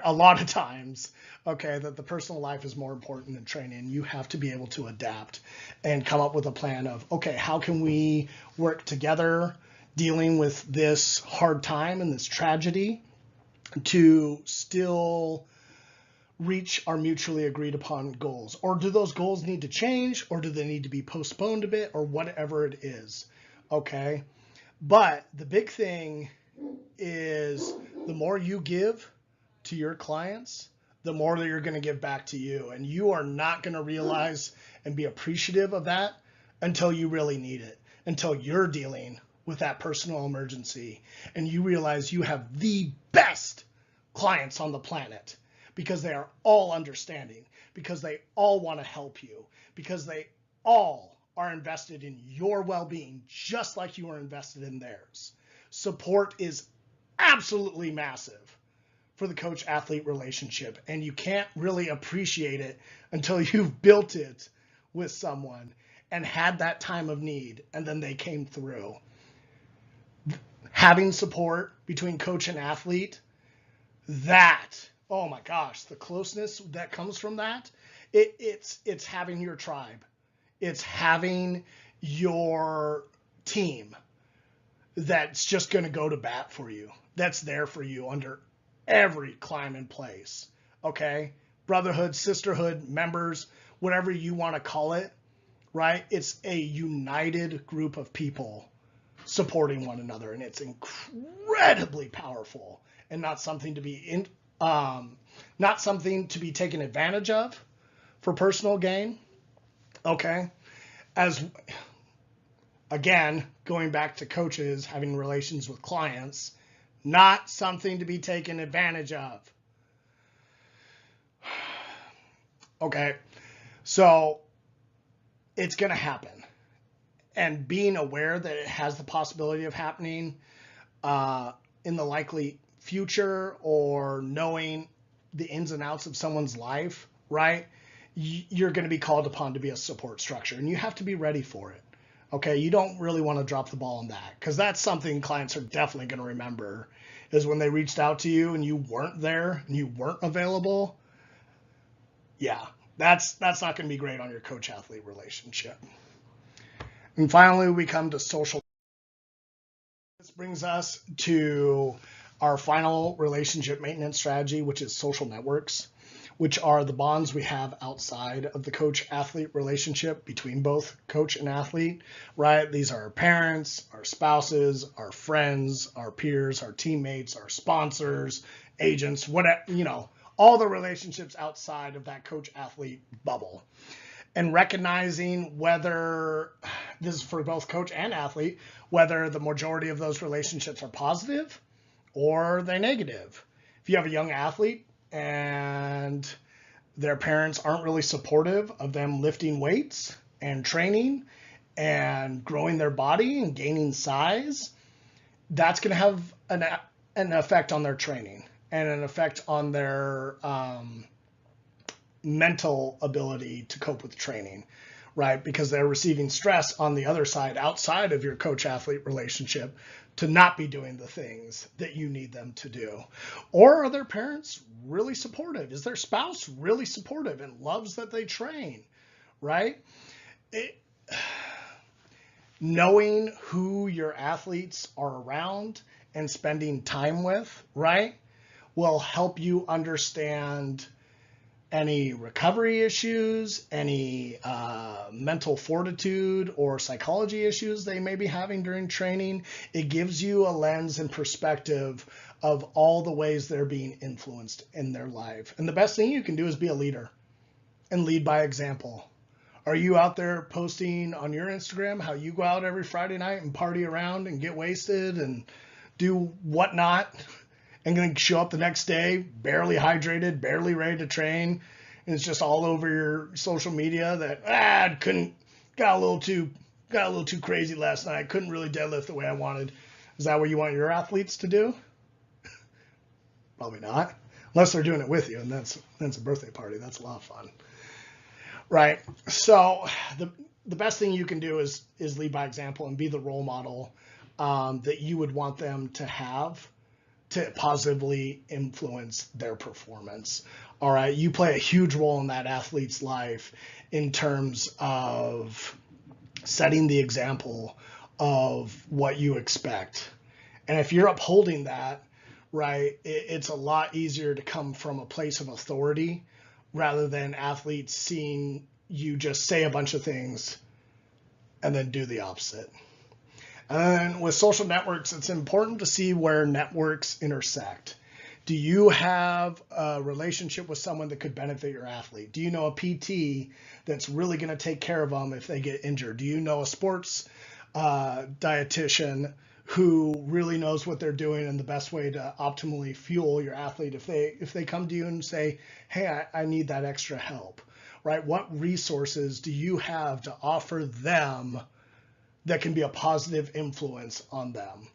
a lot of times, okay, that the personal life is more important than training. You have to be able to adapt and come up with a plan of, okay, how can we work together dealing with this hard time and this tragedy to still reach our mutually agreed upon goals? Or do those goals need to change, or do they need to be postponed a bit, or whatever it is, okay? But the big thing is, the more you give to your clients, the more that you're going to give back to you. And you are not going to realize and be appreciative of that until you really need it, until you're dealing with that personal emergency and you realize you have the best clients on the planet, because they are all understanding, because they all want to help you, because they all are invested in your well-being just like you are invested in theirs. Support is absolutely massive for the coach-athlete relationship, and you can't really appreciate it until you've built it with someone and had that time of need, and then they came through. Having support between coach and athlete, oh my gosh, the closeness that comes from that, it's having your tribe. It's having your team that's just going to go to bat for you, that's there for you under every climb and place, okay? Brotherhood, sisterhood, members, whatever you want to call it, right? It's a united group of people supporting one another, and it's incredibly powerful, and not something to be taken advantage of for personal gain. Okay, as Again, going back to coaches having relations with clients, not something to be taken advantage of. Okay, so it's going to happen. And being aware that it has the possibility of happening in the likely future, or knowing the ins and outs of someone's life, right? You're going to be called upon to be a support structure, and you have to be ready for it. Okay, you don't really want to drop the ball on that, because that's something clients are definitely going to remember, is when they reached out to you and you weren't there and you weren't available. Yeah, that's not going to be great on your coach-athlete relationship. And finally, we come to social. This brings us to our final relationship maintenance strategy, which is social networks, which are the bonds we have outside of the coach-athlete relationship between both coach and athlete, right? These are our parents, our spouses, our friends, our peers, our teammates, our sponsors, agents, whatever, all the relationships outside of that coach-athlete bubble. And recognizing whether, this is for both coach and athlete, whether the majority of those relationships are positive or they're negative. If you have a young athlete and their parents aren't really supportive of them lifting weights and training and growing their body and gaining size, that's going to have an effect on their training and an effect on their mental ability to cope with training, right? Because they're receiving stress on the other side, outside of your coach-athlete relationship, to not be doing the things that you need them to do. Or are their parents really supportive? Is their spouse really supportive and loves that they train, right? Knowing who your athletes are around and spending time with, right, will help you understand any recovery issues, any mental fortitude or psychology issues they may be having during training. It gives you a lens and perspective of all the ways they're being influenced in their life. And the best thing you can do is be a leader and lead by example. Are you out there posting on your Instagram how you go out every Friday night and party around and get wasted and do whatnot, and then show up the next day barely hydrated, barely ready to train, and it's just all over your social media that got a little too crazy last night, couldn't really deadlift the way I wanted? Is that what you want your athletes to do? Probably not, unless they're doing it with you, and that's a birthday party. That's a lot of fun, right? So the best thing you can do is lead by example and be the role model that you would want them to have to positively influence their performance. All right, you play a huge role in that athlete's life in terms of setting the example of what you expect. And if you're upholding that, right, it's a lot easier to come from a place of authority rather than athletes seeing you just say a bunch of things and then do the opposite. And with social networks, it's important to see where networks intersect. Do you have a relationship with someone that could benefit your athlete? Do you know a PT that's really going to take care of them if they get injured? Do you know a sports dietitian who really knows what they're doing and the best way to optimally fuel your athlete if they come to you and say, hey, I need that extra help, right? What resources do you have to offer them that can be a positive influence on them?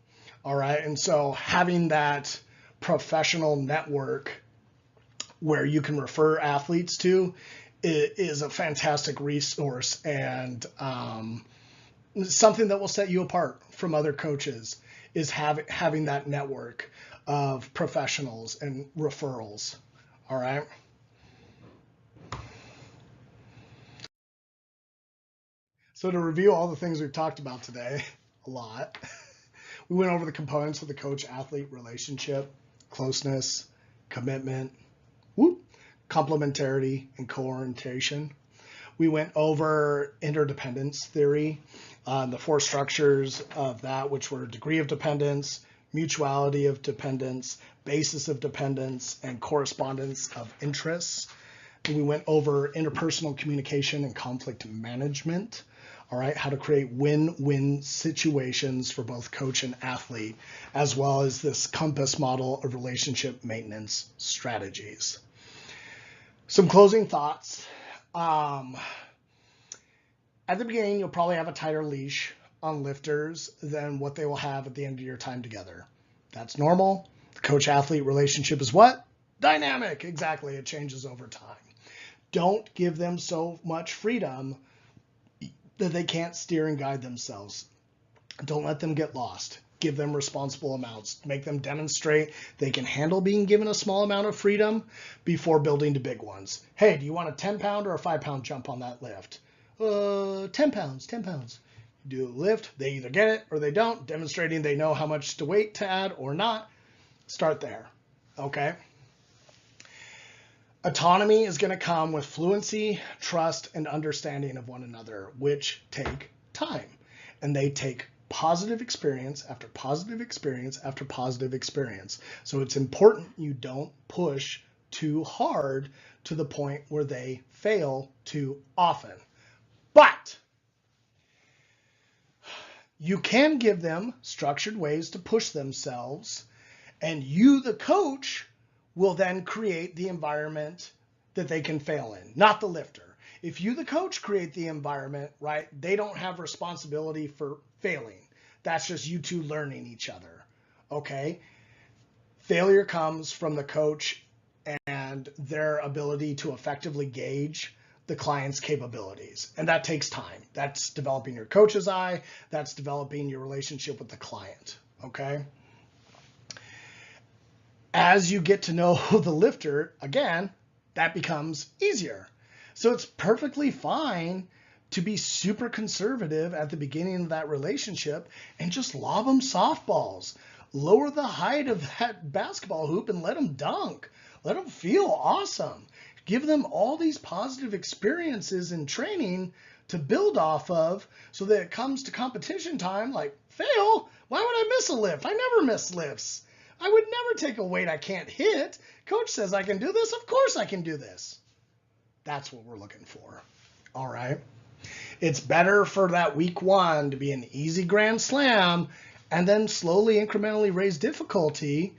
All right. And so having that professional network where you can refer athletes to is a fantastic resource and something that will set you apart from other coaches, is having that network of professionals and referrals. All right. So to review all the things we've talked about today, a lot, we went over the components of the coach-athlete relationship: closeness, commitment, complementarity, and co-orientation. We went over interdependence theory, the four structures of that, which were degree of dependence, mutuality of dependence, basis of dependence, and correspondence of interests. And we went over interpersonal communication and conflict management. All right, how to create win-win situations for both coach and athlete, as well as this compass model of relationship maintenance strategies. Some closing thoughts. At the beginning, you'll probably have a tighter leash on lifters than what they will have at the end of your time together. That's normal. The coach-athlete relationship is what? Dynamic. Exactly. It changes over time. Don't give them so much freedom that they can't steer and guide themselves. Don't let them get lost. Give them responsible amounts. Make them demonstrate they can handle being given a small amount of freedom before building to big ones. Hey, do you want a 10-pound or a 5-pound jump on that lift? 10 pounds, 10 pounds. Do a lift, they either get it or they don't, demonstrating they know how much to weight to add or not. Start there, okay? Autonomy is going to come with fluency, trust, and understanding of one another, which take time. And they take positive experience after positive experience after positive experience. So it's important you don't push too hard to the point where they fail too often. But you can give them structured ways to push themselves, and you, the coach, will then create the environment that they can fail in, not the lifter. If you, the coach, create the environment, right, they don't have responsibility for failing. That's just you two learning each other, okay? Failure comes from the coach and their ability to effectively gauge the client's capabilities. And that takes time. That's developing your coach's eye. That's developing your relationship with the client, okay? As you get to know the lifter, again, that becomes easier. So it's perfectly fine to be super conservative at the beginning of that relationship and just lob them softballs. Lower the height of that basketball hoop and let them dunk. Let them feel awesome. Give them all these positive experiences in training to build off of so that it comes to competition time, like, fail? Why would I miss a lift? I never miss lifts. I would never take a weight I can't hit. Coach says I can do this. Of course I can do this. That's what we're looking for. All right. It's better for that week one to be an easy grand slam and then slowly, incrementally raise difficulty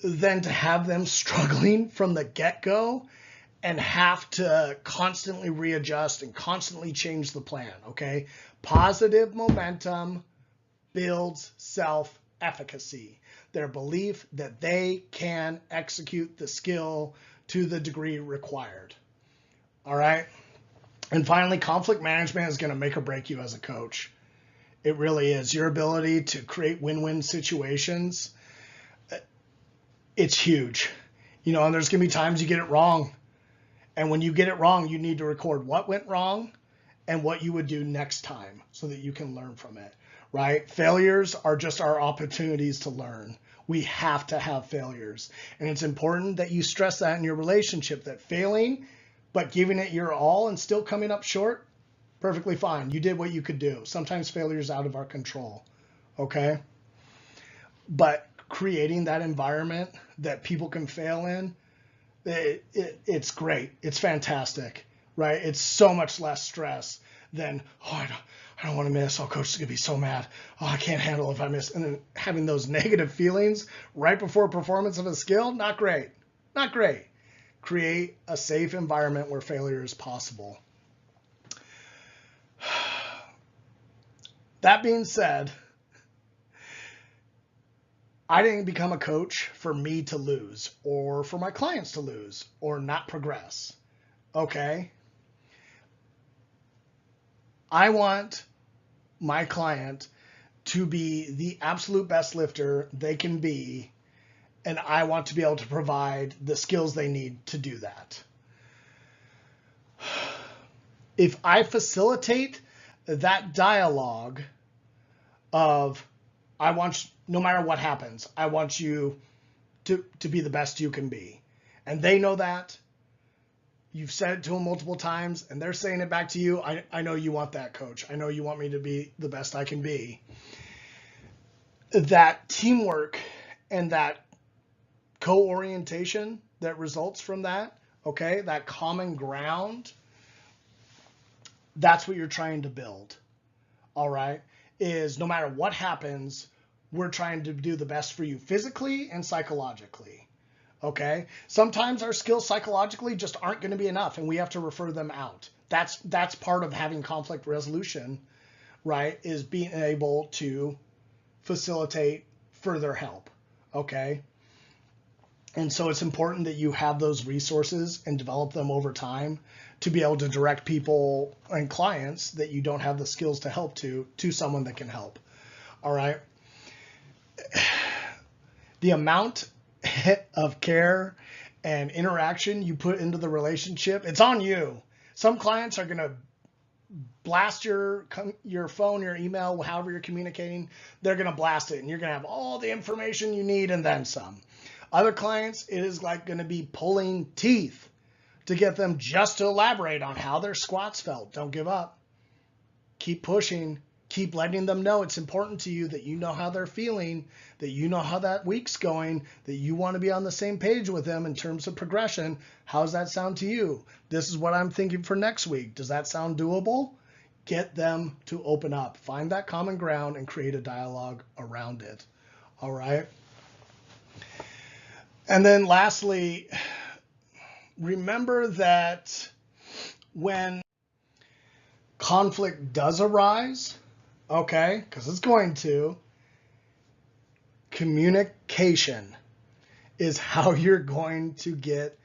than to have them struggling from the get-go and have to constantly readjust and constantly change the plan, okay? Positive momentum builds self-efficacy. Their belief that they can execute the skill to the degree required. All right? And finally, conflict management is going to make or break you as a coach. It really is. Your ability to create win-win situations, it's huge. You know, and there's going to be times you get it wrong. And when you get it wrong, you need to record what went wrong and what you would do next time so that you can learn from it, right? Failures are just our opportunities to learn. We have to have failures. And it's important that you stress that in your relationship, that failing, but giving it your all and still coming up short, perfectly fine. You did what you could do. Sometimes failure is out of our control, okay? But creating that environment that people can fail in, it's great. It's fantastic, right? It's so much less stress than, I don't want to miss. Oh, coach is going to be so mad. Oh, I can't handle if I miss. And then having those negative feelings right before performance of a skill, not great. Not great. Create a safe environment where failure is possible. That being said, I didn't become a coach for me to lose or for my clients to lose or not progress, okay? I want my client to be the absolute best lifter they can be, and I want to be able to provide the skills they need to do that. If I facilitate that dialogue of, no matter what happens, I want you to be the best you can be. And they know that. You've said it to them multiple times, and they're saying it back to you. I know you want that, coach. I know you want me to be the best I can be. That teamwork and that co-orientation that results from that, okay, that common ground That's what you're trying to build. All right. Is no matter what happens, we're trying to do the best for you physically and psychologically. Okay. Sometimes our skills psychologically just aren't going to be enough and we have to refer them out. That's part of having conflict resolution, right? Is being able to facilitate further help. Okay. And so it's important that you have those resources and develop them over time to be able to direct people and clients that you don't have the skills to help to someone that can help. All right. The amount of care and interaction you put into the relationship, it's on you. Some clients are going to blast your phone, your email, however you're communicating. They're going to blast it and you're going to have all the information you need and then some. Other clients, it is like going to be pulling teeth to get them just to elaborate on how their squats felt. Don't give up. Keep pushing. Keep letting them know it's important to you that you know how they're feeling, that you know how that week's going, that you want to be on the same page with them in terms of progression. How does that sound to you? This is what I'm thinking for next week. Does that sound doable? Get them to open up. Find that common ground and create a dialogue around it. All right? And then lastly, remember that when conflict does arise, okay, because it's going to, communication is how you're going to get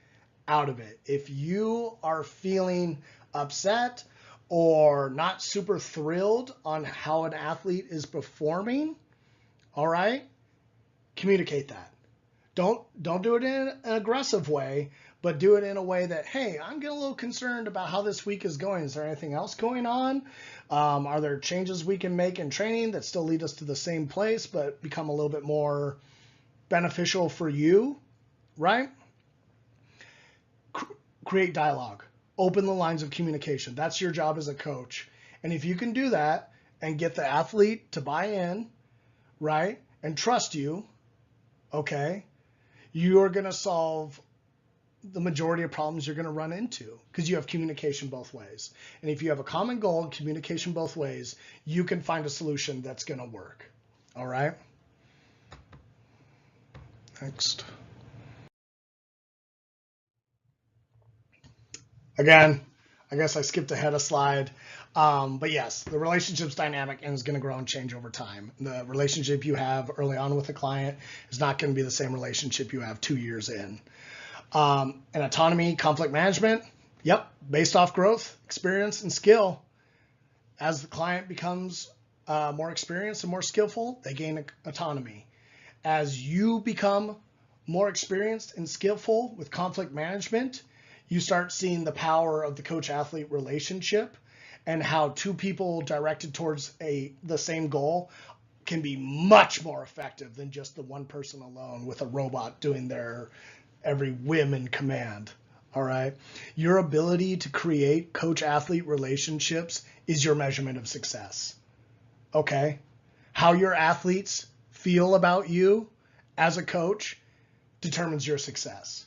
out of it. If you are feeling upset or not super thrilled on how an athlete is performing, all right, communicate that. Don't do it in an aggressive way, but do it in a way that, hey, I'm getting a little concerned about how this week is going. Is there anything else going on? Are there changes we can make in training that still lead us to the same place, but become a little bit more beneficial for you, right? Create dialogue. Open the lines of communication. That's your job as a coach. And if you can do that and get the athlete to buy in, right, and trust you, okay, you're going to solve the majority of problems you're going to run into because you have communication both ways. And if you have a common goal, communication both ways, you can find a solution that's going to work. All right. Next. Again, I guess I skipped ahead a slide. But yes, the relationship's dynamic and is going to grow and change over time. The relationship you have early on with a client is not going to be the same relationship you have 2 years in. And autonomy, conflict management, yep, based off growth, experience, and skill. As the client becomes more experienced and more skillful, they gain autonomy. As you become more experienced and skillful with conflict management, you start seeing the power of the coach-athlete relationship and how two people directed towards the same goal can be much more effective than just the one person alone with a robot doing their every whim and command. All right. Your ability to create coach-athlete relationships is your measurement of success. Okay. How your athletes feel about you as a coach determines your success.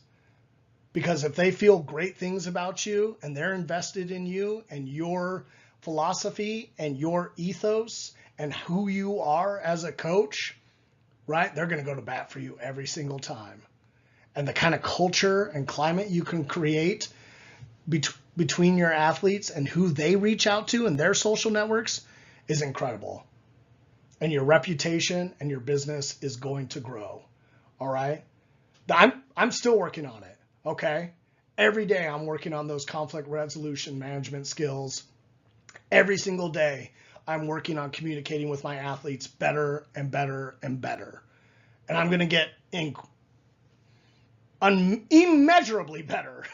Because if they feel great things about you and they're invested in you and your philosophy and your ethos and who you are as a coach, right, they're going to go to bat for you every single time. And the kind of culture and climate you can create between your athletes and who they reach out to and their social networks is incredible. And your reputation and your business is going to grow. All right. I'm still working on it. Okay. Every day I'm working on those conflict resolution management skills. Every single day I'm working on communicating with my athletes better and better and better. And I'm going to get immeasurably better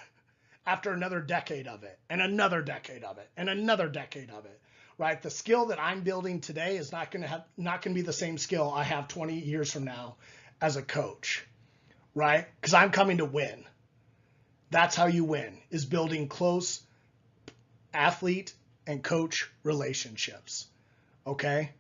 after another decade of it and another decade of it and another decade of it, right? The skill that I'm building today is not going to be the same skill I have 20 years from now as a coach, right? Because I'm coming to win. That's how you win, is building close athlete and coach relationships. Okay?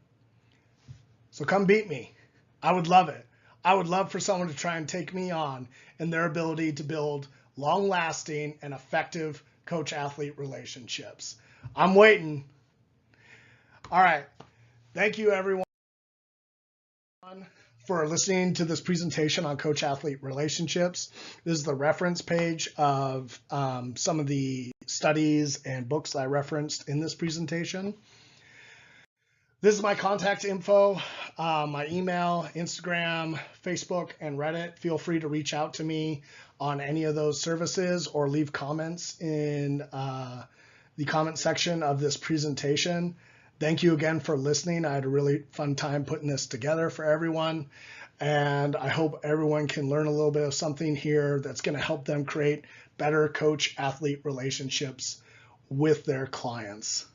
So come beat me. I would love it. I would love for someone to try and take me on in their ability to build long-lasting and effective coach-athlete relationships. I'm waiting. All right. Thank you, everyone, for listening to this presentation on coach-athlete relationships. This is the reference page of some of the studies and books I referenced in this presentation. This is my contact info, my email, Instagram, Facebook, and Reddit. Feel free to reach out to me on any of those services or leave comments in the comment section of this presentation. Thank you again for listening. I had a really fun time putting this together for everyone. And I hope everyone can learn a little bit of something here that's going to help them create better coach-athlete relationships with their clients.